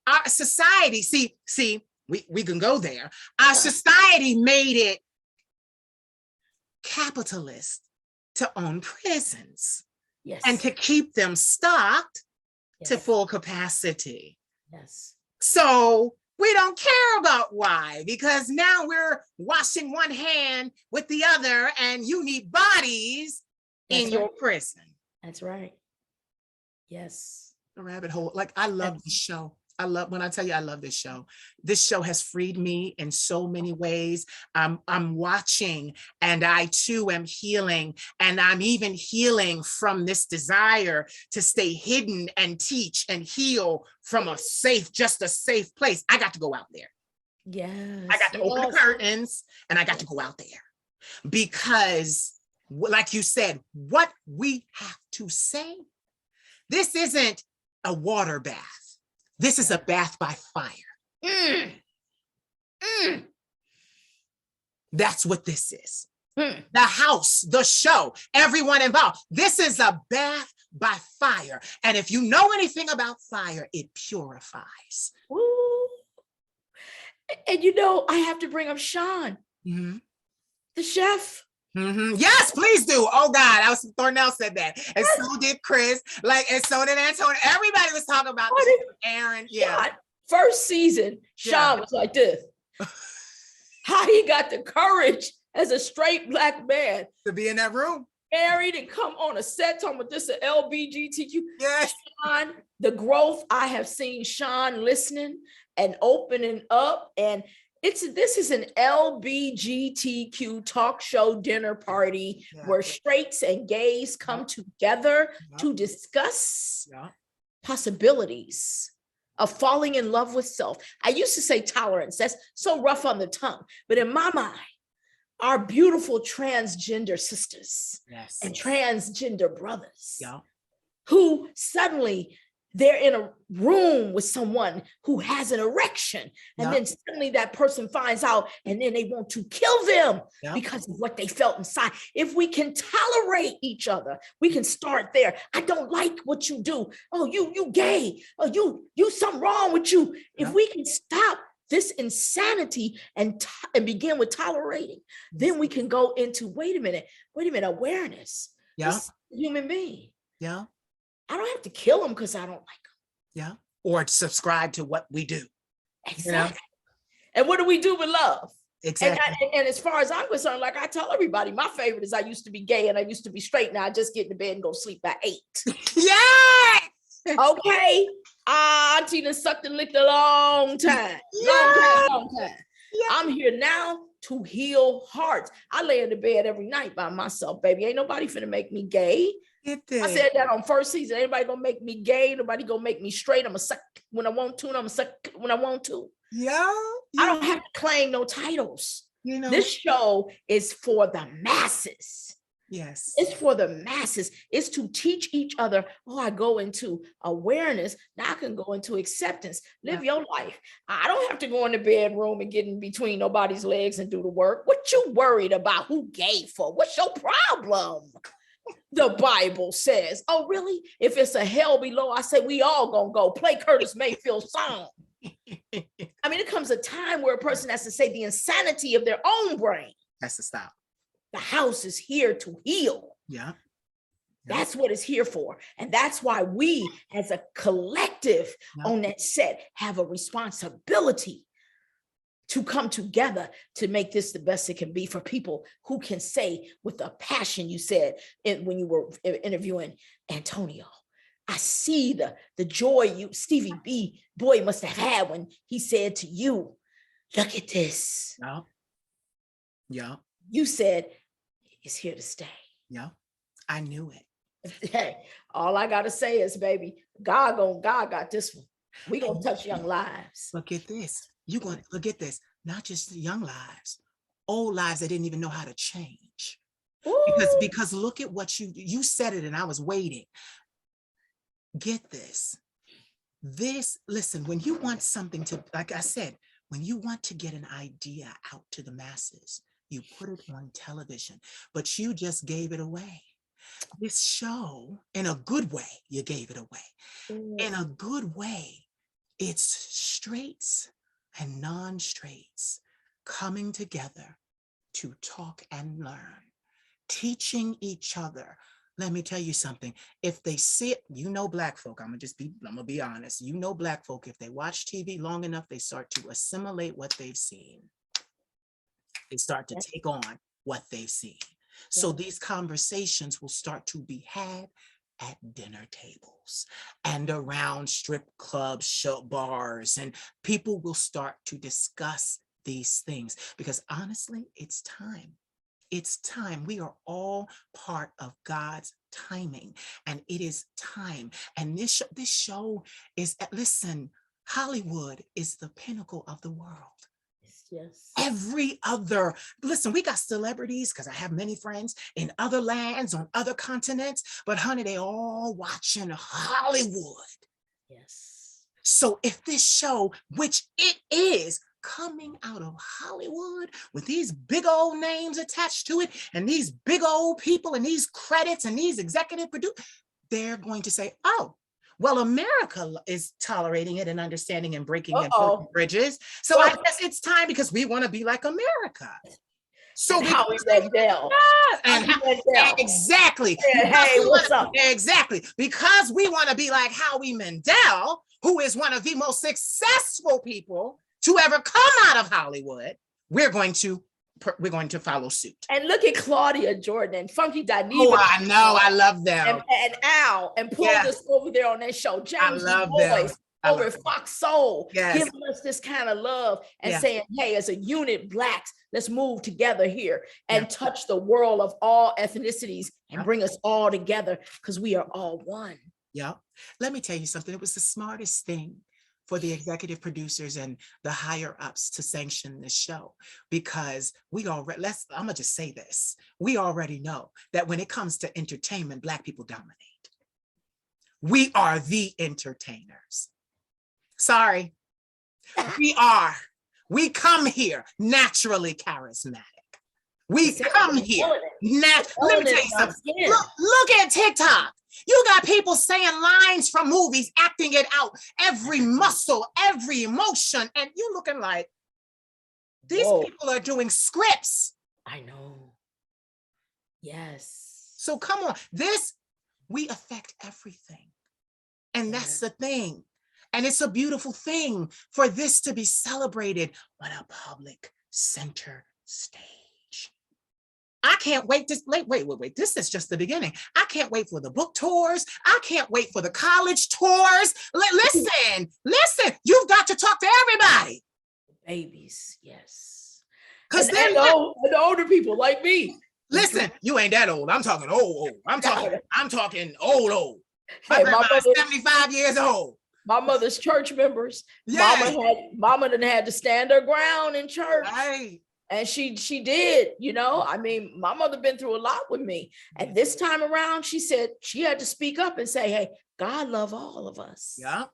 our society, see, we can go there. Our society made it capitalist to own prisons. Yes. And to keep them stocked to full capacity. Yes. So we don't care about why, because now we're washing one hand with the other and you need bodies in your prison. That's right. Yes. The rabbit hole. Like, I love this show. When I tell you I love this show. This show has freed me in so many ways. I'm watching and I too am healing, and I'm even healing from this desire to stay hidden and teach and heal from just a safe place. I got to go out there. Yes. I got to open the curtains and I got to go out there because, like you said, what we have to say, this isn't a water bath. This is a bath by fire. That's what this is. The house, the show, everyone involved. This is a bath by fire. And if you know anything about fire, it purifies. Ooh. And I have to bring up Sean, the chef. Yes, please do. Oh God, Thornell said that, and so did Chris. And so did Antonio. Everybody was talking about this. Aaron. Yeah. God, first season, Sean was like this. How he got the courage as a straight Black man to be in that room, married, and come on a set talking about this an LBGTQ. Yes. Sean, the growth I have seen Sean listening and opening up, and this is an LBGTQ talk show dinner party where straights and gays come together to discuss possibilities of falling in love with self. I used to say tolerance. That's so rough on the tongue. But in my mind, our beautiful transgender sisters and transgender brothers who suddenly they're in a room with someone who has an erection, and then suddenly that person finds out, and then they want to kill them because of what they felt inside. If we can tolerate each other, we can start there. I don't like what you do. Oh, you gay. Oh, you something wrong with you. If we can stop this insanity and begin with tolerating, then we can go into, wait a minute, awareness. Yeah. This human being. Yeah. I don't have to kill them because I don't like them. Yeah. Or subscribe to what we do. Exactly. And what do we do with love? Exactly. And as far as I'm concerned, like I tell everybody, my favorite is I used to be gay and I used to be straight. Now I just get into bed and go sleep by 8. Yeah. Okay. Auntie done sucked and licked a long time. Long time. Yeah. I'm here now to heal hearts. I lay in the bed every night by myself, baby. Ain't nobody finna make me gay. I said that on first season. Anybody gonna make me gay? Nobody gonna make me straight. I'm gonna suck when I want to, and I'm gonna suck when I want to. Yeah. I don't have to claim no titles. This show is for the masses. Yes. It's for the masses. It's to teach each other. Oh, I go into awareness. Now I can go into acceptance. Live your life. I don't have to go in the bedroom and get in between nobody's legs and do the work. What you worried about? Who gay for? What's your problem? The Bible says. Oh, really? If it's a hell below, I say we all gonna go. Play Curtis Mayfield's song. I mean, it comes a time where a person has to say the insanity of their own brain. Has to stop. The house is here to heal. Yeah. That's what it's here for. And that's why we as a collective on that set have a responsibility to come together to make this the best it can be for people who can say with the passion you said when you were interviewing Antonio. I see the joy you, Stevie B. Boy, must have had when he said to you, look at this. Yeah. Yeah. You said, it's here to stay. Yeah. I knew it. Hey, all I gotta say is, baby, God got this one. We gonna touch young lives. Look at this. You gonna look at this. Not just young lives, old lives that didn't even know how to change. Because look at what you said it, and I was waiting. Get this. Listen, when you want something to, like I said, when you want to get an idea out to the masses, you put it on television, but you just gave it away. This show, in a good way, you gave it away. In a good way, it's straights and non-straights coming together to talk and learn, teaching each other. Let me tell you something. If they see it, Black folk, I'm gonna be honest. Black folk, if they watch TV long enough, they start to assimilate what they've seen. They start to take on what they've seen. So these conversations will start to be had at dinner tables and around strip clubs, show bars, and people will start to discuss these things because honestly, it's time. It's time. We are all part of God's timing, and it is time. And this show is, listen, Hollywood is the pinnacle of the world. Yes. Listen, we got celebrities, because I have many friends in other lands, on other continents, but honey, they all watching Hollywood. Yes. So if this show, which it is, coming out of Hollywood with these big old names attached to it, and these big old people, and these credits, and these executive producers, they're going to say, oh, well, America is tolerating it and understanding and breaking and building bridges. So I guess it's time because we want to be like America. So Howie Mandel. Exactly. Hey, what's up? Exactly. Because we want to be like Howie Mandel, who is one of the most successful people to ever come out of Hollywood, we're going to follow suit. And look at Claudia Jordan and Funky Dineva. Oh, I know. I love them. And Al and Paul us over there on that show. James Boyce over at Fox Soul, giving us this kind of love and saying, hey, as a unit, Blacks, let's move together here and touch the world of all ethnicities and bring us all together because we are all one. Yeah. Let me tell you something. It was the smartest thing for the executive producers and the higher ups to sanction this show, because I'm gonna just say this. We already know that when it comes to entertainment, Black people dominate. We are the entertainers. Sorry, we are. We come here naturally charismatic. We come here. Let me tell you something. Look at TikTok. You got people saying lines from movies, acting it out, every muscle, every emotion, and you looking like these people are doing scripts. I know. Yes. So come on, we affect everything. And that's the thing. And it's a beautiful thing for this to be celebrated on a public center stage. I can't wait to wait. This is just the beginning. I can't wait for the book tours. I can't wait for the college tours. Listen, you've got to talk to everybody. Babies, yes. Because then the older people like me. Listen, you ain't that old. I'm talking old. I'm talking old. Hey, my mother, 75 years old. My mother's church members. Yes. Mama done had to stand her ground in church. Right. And she did, I mean, my mother been through a lot with me. And this time around, she said she had to speak up and say, hey, God love all of us. Yeah.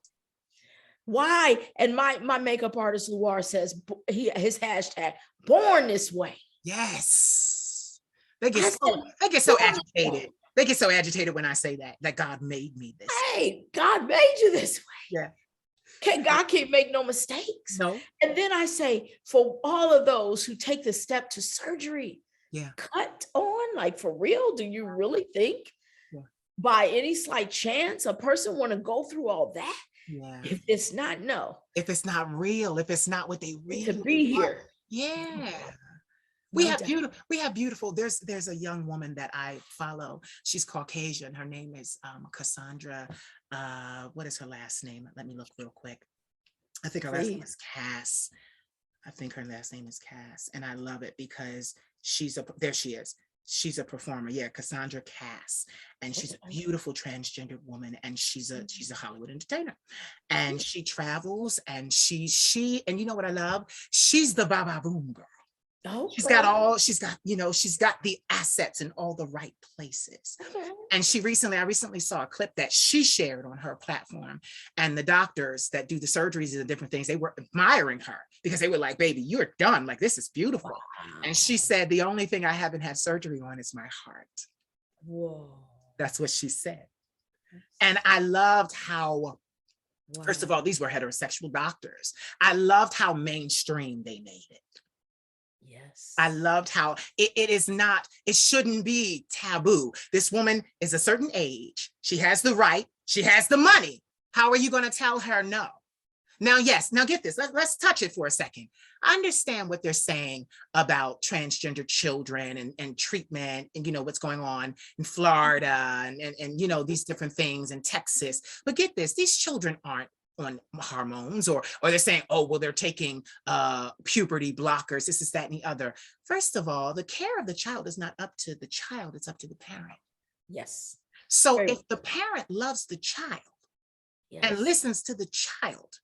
Why? And my makeup artist, Luar, says his hashtag, born this way. Yes. They get so agitated. They get so agitated when I say that God made me this. Hey, God made you this way. Yeah. God can't make no mistakes. No. And then I say, for all of those who take the step to surgery, Yeah. cut on, like, for real, do you really think by any slight chance a person want to go through all that? Yeah. If it's not, no. If it's not real, if it's not what they To really be want. here. Yeah. No doubt. We have beautiful, there's a young woman that I follow. She's Caucasian. Her name is Cassandra. What is her last name? Let me look real quick. I think her last name is Cass. I think her last name is Cass. And I love it because there she is. She's a performer. Yeah, Cassandra Cass. And she's a beautiful transgendered woman. And she's a Hollywood entertainer. And she travels and and you know what I love? She's the Baba Boom girl. Oh, she's got the assets in all the right places. okay. And I recently saw a clip that she shared on her platform, and the doctors that do the surgeries and different things, they were admiring her because they were like, baby, you're done. Like, this is beautiful. Wow. And she said, the only thing I haven't had surgery on is my heart. Whoa. That's what she said. And I loved how, first of all, these were heterosexual doctors. I loved how mainstream they made it. Yes. I loved how it shouldn't be taboo. This woman is a certain age. She has the right. She has the money. How are you going to tell her no? Now, yes. Now get this. Let's touch it for a second. I understand what they're saying about transgender children and treatment and, what's going on in Florida and these different things in Texas. But get this. These children aren't on hormones or they're saying, oh, well, they're taking puberty blockers, this is that and the other. First of all, the care of the child is not up to the child, it's up to the parent. Yes. So if the parent loves the child and listens to the child,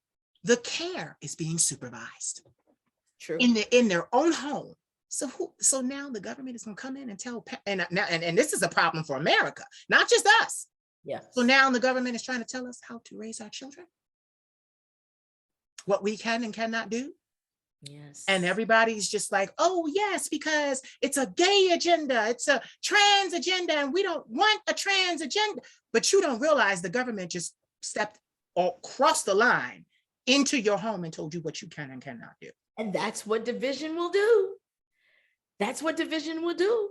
the care is being supervised. True. In their own home. So now the government is going to come in and tell, and this is a problem for America, not just us. Yes. So now the government is trying to tell us how to raise our children, what we can and cannot do. Yes. And everybody's just like, oh yes, because it's a gay agenda, it's a trans agenda, and we don't want a trans agenda. But you don't realize the government just stepped across the line into your home and told you what you can and cannot do. And that's what division will do. That's what division will do.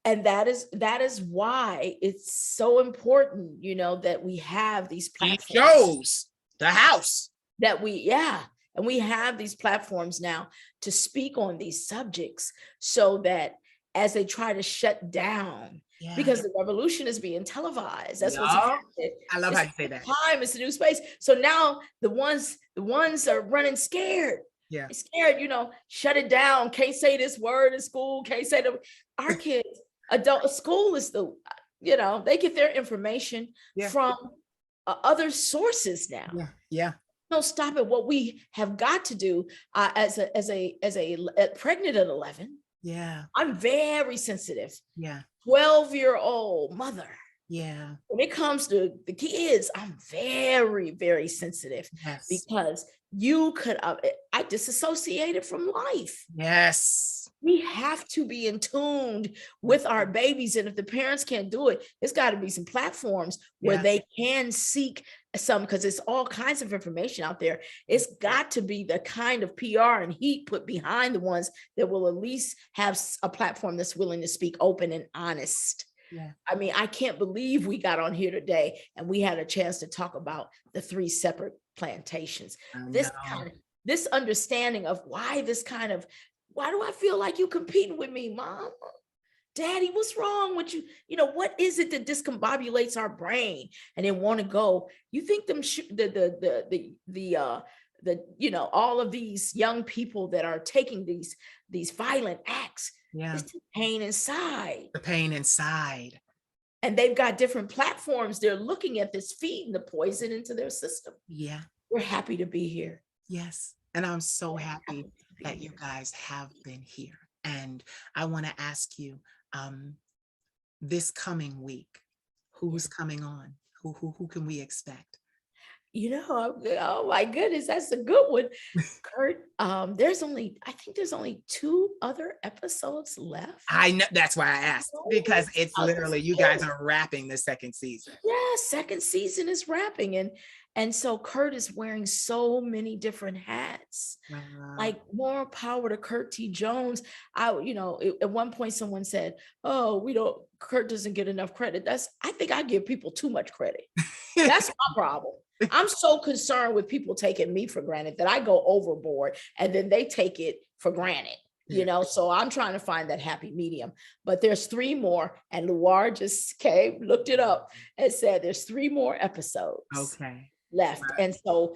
And that is why it's so important, that we have these platforms. He chose the house. And we have these platforms now to speak on these subjects so that as they try to shut down, because the revolution is being televised. That's what's happening. I love how you say that. Time, it's a new space. So now the ones are running scared. Yeah. Scared, shut it down. Can't say this word in school. Can't say our kids, school is they get their information from other sources now. Yeah. No, stop it. What we have got to do as a pregnant at 11. Yeah. I'm very sensitive. Yeah. 12-year-old mother. Yeah. When it comes to the kids, I'm very, very sensitive. Yes. Because you could, I disassociated from life. Yes. We have to be in tune with our babies. And if the parents can't do it, there's got to be some platforms where they can seek some, because it's all kinds of information out there. It's got to be the kind of PR and heat put behind the ones that will at least have a platform that's willing to speak open and honest. Yeah. I mean, I can't believe we got on here today and we had a chance to talk about the 3 separate plantations. This understanding of why do I feel like you competing with me, Mom? Daddy, what's wrong with you? What is it that discombobulates our brain and they want to go? You think all of these young people that are taking these violent acts, it's the pain inside. The pain inside. And they've got different platforms. They're looking at this, feeding the poison into their system. Yeah. We're happy to be here. Yes. And I'm so happy that you guys have been here. And I want to ask you, this coming week, who's coming on? Who can we expect? Oh my goodness, that's a good one. Kurt, I think there's only 2 other episodes left. I know, that's why I asked, because it's literally, you guys are wrapping the second season. Yeah, second season is wrapping, and so Kurt is wearing so many different hats. Like, more power to Kurt T. Jones. At one point someone said, "Oh, Kurt doesn't get enough credit." I think I give people too much credit. That's my problem. I'm so concerned with people taking me for granted that I go overboard and then they take it for granted. So I'm trying to find that happy medium. But there's 3 more, and Luar just looked it up and said there's 3 more episodes left. Right. And so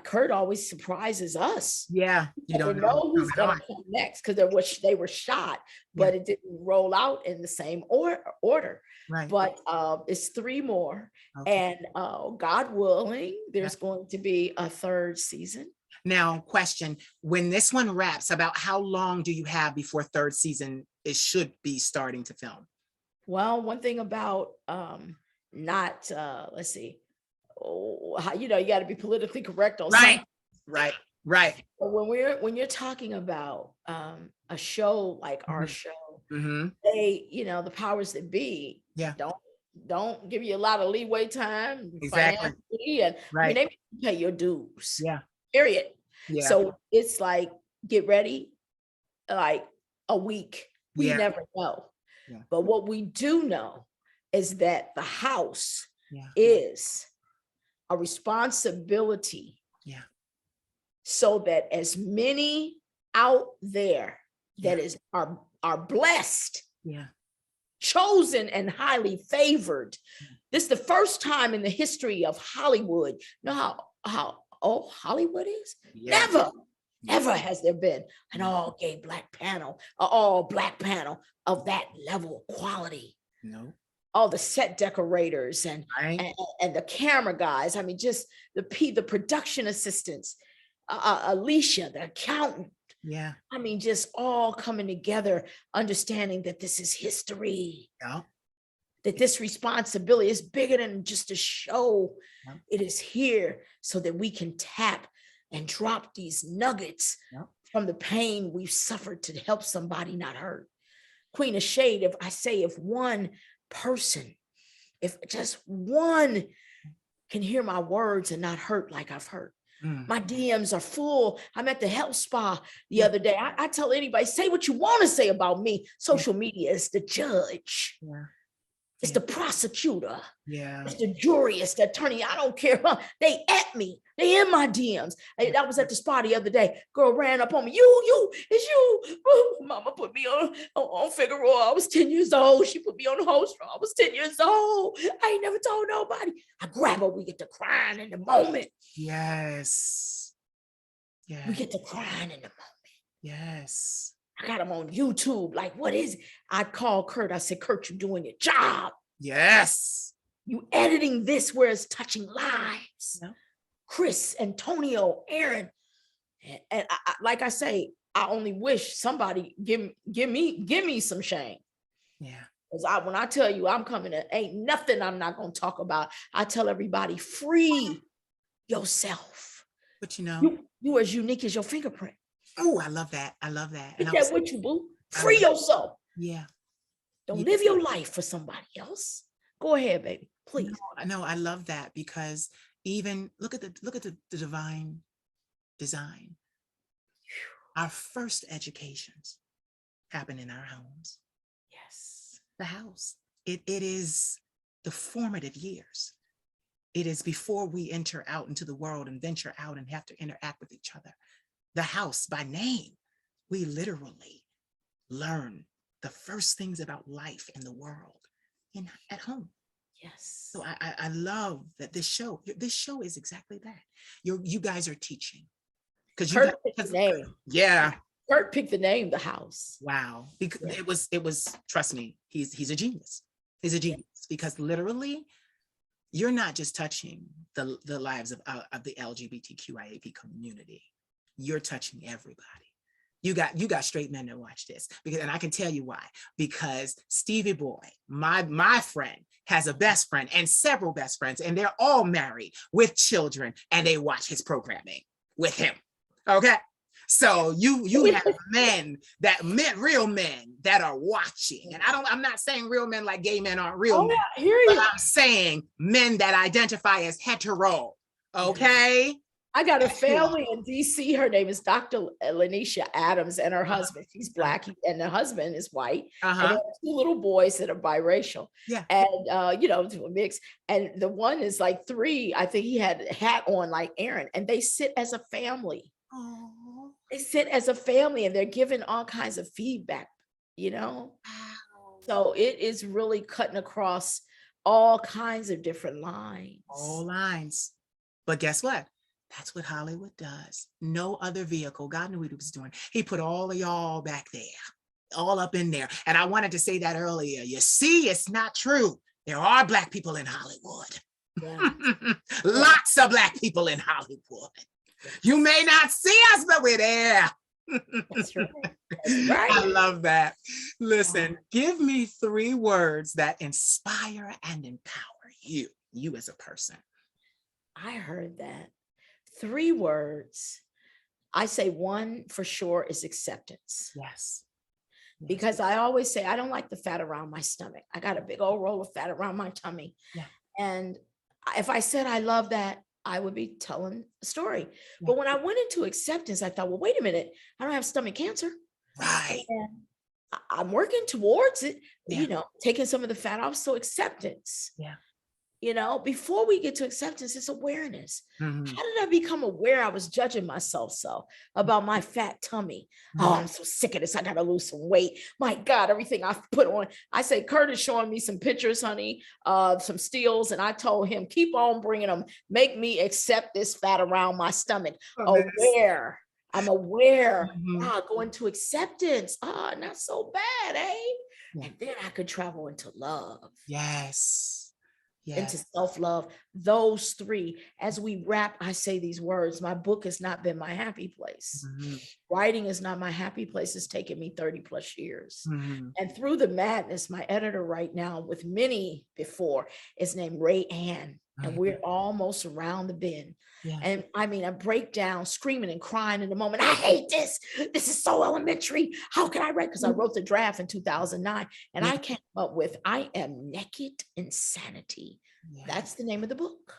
Kurt always surprises us. Yeah, you don't know who's going to come next, because they were shot, but it didn't roll out in the same order. Right. But it's 3 more, and God willing, there's going to be a 3rd season. Now, question: when this one wraps, about how long do you have before 3rd season should be starting to film? Well, one thing about let's see, you got to be politically correct on something. Right. But when you're talking about a show like our show, they, the powers that be, don't give you a lot of leeway time. Exactly. And they pay your dues. Yeah. Period. Yeah. So it's like, get ready, like a week. We never know. Yeah. But what we do know is that the house is a responsibility. Yeah. So that as many out there that are blessed, chosen and highly favored. This is the first time in the history of Hollywood. You know how old Hollywood is? Never has there been an all-gay black panel, an all-black panel of that level of quality. No. All the set decorators and the camera guys. I mean, just the production assistants, Alicia, the accountant. Yeah. I mean, just all coming together, understanding that this is history. Yeah. That this responsibility is bigger than just a show. Yeah. It is here so that we can tap and drop these nuggets from the pain we've suffered to help somebody not hurt. Queen of Shade, if one person, if just one can hear my words and not hurt like I've hurt. My DMs are full. I'm at the health spa the other day. I tell anybody, say what you want to say about me. Social media is the judge. Yeah. It's the prosecutor. Yeah. It's the jury. It's the attorney. I don't care. They at me. They in my DMs. I was at the spa the other day. Girl ran up on me. It's you. Oh, mama put me on Figaro. I was 10 years old. She put me on host. I was 10 years old. I ain't never told nobody. I grab her. We get to crying in the moment. Yes. Yeah. We get to crying in the moment. Yes. I got him on YouTube. Like, what is it? I called Kurt. I said, Kurt, you're doing your job. Yes. You editing this where it's touching lives. No. Chris, Antonio, Aaron. And like I say, I only wish somebody give me some shame. Yeah. Because when I tell you I'm coming, ain't nothing I'm not going to talk about. I tell everybody, free yourself. But you as unique as your fingerprint. Oh, I love that. I love that. Get that with you, boo. Free yourself. Yeah. Don't live your life for somebody else. Go ahead, baby. Please. No, I love that, because even look at the divine design. Our first educations happen in our homes. Yes. The house. It is the formative years. It is before we enter out into the world and venture out and have to interact with each other. The house by name, we literally learn the first things about life in the world at home. Yes. So I love that this show is exactly that. You guys are teaching. Because Kurt picked the name. Yeah. Kurt picked the name, the house. Wow. Because it was, trust me, he's a genius. He's a genius, because literally you're not just touching the lives of the LGBTQIAP community. You're touching everybody. You got straight men that watch this, because, and I can tell you why. Because Stevie Boy, my friend, has a best friend and several best friends, and they're all married with children, and they watch his programming with him. Okay. So you have real men that are watching. And I'm not saying real men like gay men aren't real men, yeah, hear but you. I'm saying men that identify as hetero. Okay. I got a family in DC. Her name is Dr. Lanisha Adams, and her husband, she's Black, and the husband is white. And they have 2 little boys that are biracial. Yeah. And, you know, mixed. And the one is like 3. I think he had a hat on like Aaron, and they sit as a family. Oh. They sit as a family, and they're given all kinds of feedback, you know? Wow. So it is really cutting across all kinds of different lines. All lines. But guess what? That's what Hollywood does. No other vehicle. God knew what he was doing. He put all of y'all back there, all up in there. And I wanted to say that earlier. You see, it's not true. There are Black people in Hollywood. Yeah. Lots of Black people in Hollywood. You may not see us, but we're there. That's right. That's right. I love that. Listen, give me 3 words that inspire and empower you as a person. I heard that. 3 words. I say 1 for sure is acceptance. Yes. Because I always say, I don't like the fat around my stomach. I got a big old roll of fat around my tummy. Yeah. And if I said I love that, I would be telling a story. Yeah. But when I went into acceptance, I thought, well, wait a minute, I don't have stomach cancer. Right. And I'm working towards it, Yeah. you know, taking some of the fat off. So acceptance. Yeah. You know, before we get to acceptance, it's awareness. Mm-hmm. How did I become aware I was judging myself so about my fat tummy? Mm-hmm. Oh, I'm so sick of this. I got to lose some weight. My God, everything I've put on. I say, Curtis showing me some pictures, honey, some steals. And I told him, keep on bringing them. Make me accept this fat around my stomach. Aware. I'm aware. Mm-hmm. Go into acceptance. Not so bad, eh? Yeah. And then I could travel into love. Yes. Yes. Into self-love. Those 3, as we wrap, I say these words. My book has not been my happy place. Mm-hmm. Writing is not my happy place. It's taken me 30 plus years. Mm-hmm. And through the madness, my editor right now, with many before, is named Ray Ann. And we're almost around the bend. Yeah. And I mean, I break down screaming and crying in the moment. I hate this. This is so elementary. How can I write? Because I wrote the draft in 2009. And I came up with, I am naked insanity. Yeah. That's the name of the book.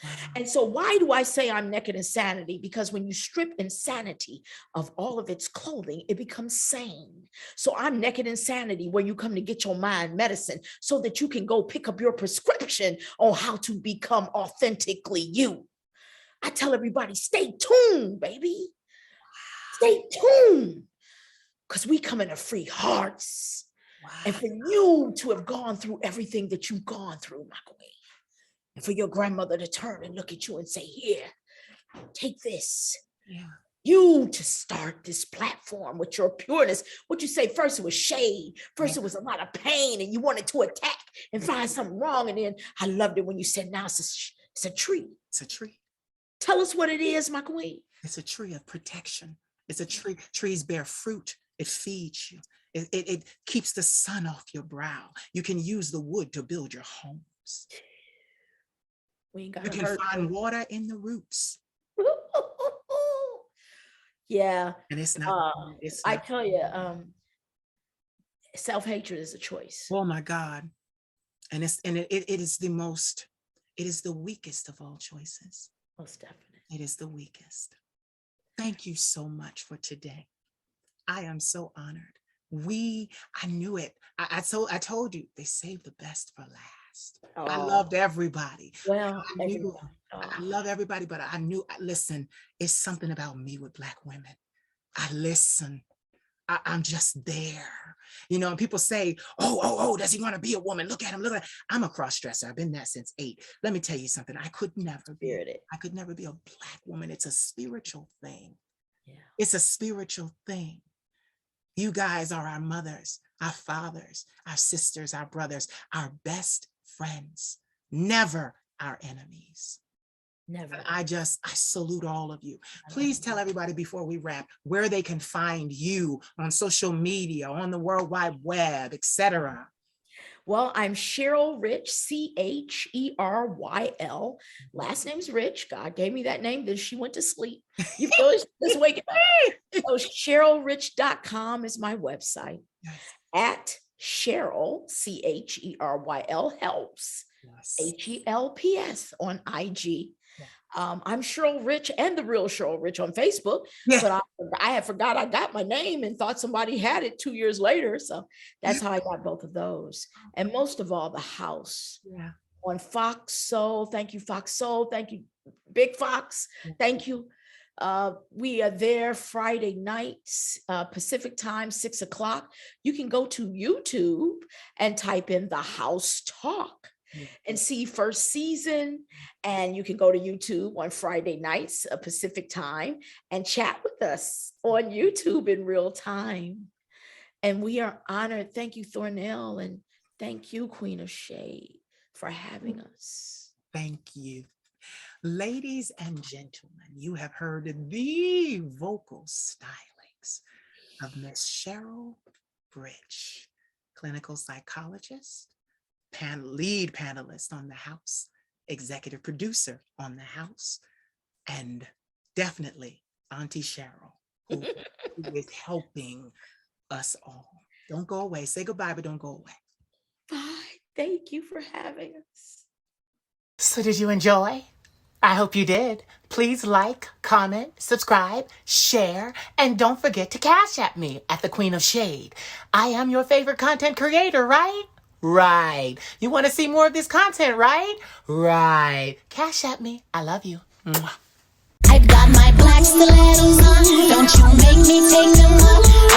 Wow. And so why do I say I'm naked insanity? Because when you strip insanity of all of its clothing, it becomes sane. So I'm naked insanity, where you come to get your mind medicine so that you can go pick up your prescription on how to become authentically you. I tell everybody, stay tuned, baby. Stay tuned. Because we come into free hearts. Wow. And for you to have gone through everything that you've gone through, my queen. And for your grandmother to turn and look at you and say, here, take this. Yeah. You to start this platform with your pureness. What you say, first it was shade. First it was a lot of pain and you wanted to attack and find something wrong. And then I loved it when you said, now it's a tree. It's a tree. Tell us what it is, my queen. It's a tree of protection. It's a tree. Trees bear fruit. It feeds you. It keeps the sun off your brow. You can use the wood to build your homes. You can find water in the roots. Yeah. And it's not. I tell you, self-hatred is a choice. Oh my God. And it is the most, it is the weakest of all choices. Most definitely. It is the weakest. Thank you so much for today. I am so honored. I knew it. I told you, they saved the best for last. Oh. I loved everybody. Well, I love everybody, but I knew, listen, it's something about me with Black women. I listen. I'm just there. You know, and people say, oh, does he want to be a woman? Look at him, look at him. I'm a cross-dresser. I've been that since 8. Let me tell you something. I could never be a Black woman. It's a spiritual thing. Yeah. It's a spiritual thing. You guys are our mothers, our fathers, our sisters, our brothers, our best friends, never our enemies. Never. I salute all of you. Please tell everybody before we wrap where they can find you on social media, on the World Wide Web, etc. Well, I'm Cheryl Rich, Cheryl. Last name's Rich. God gave me that name. Then she went to sleep. You feel it this way. So CherylRich.com is my website. Yes. At Cheryl, Cheryl helps. Yes. HELPS on IG. Yeah. I'm Cheryl Rich and the real Cheryl Rich on Facebook, Yeah. but I had forgot I got my name and thought somebody had it 2 years later. So that's how I got both of those. And most of all, the house on Fox Soul. Thank you, Fox Soul. Thank you, Big Fox. Thank you. We are there Friday nights, Pacific time, 6:00. You can go to YouTube and type in The House Talk and see first season. And you can go to YouTube on Friday nights, Pacific time, and chat with us on YouTube in real time. And we are honored. Thank you, Thornell. And thank you, Queen of Shade, for having us. Thank you. Ladies and gentlemen, you have heard the vocal stylings of Miss Cheryl Rich, clinical psychologist, lead panelist on The House, executive producer on The House, and definitely Auntie Cheryl, who is helping us all. Don't go away. Say goodbye, but don't go away. Bye. Thank you for having us. So did you enjoy? I hope you did. Please like, comment, subscribe, share, and don't forget to cash at me at the Queen of Shade. I am your favorite content creator, right? Right. You want to see more of this content, right? Right. Cash at me. I love you. Mwah. I've got my black stilettos on. Don't you make me take them off.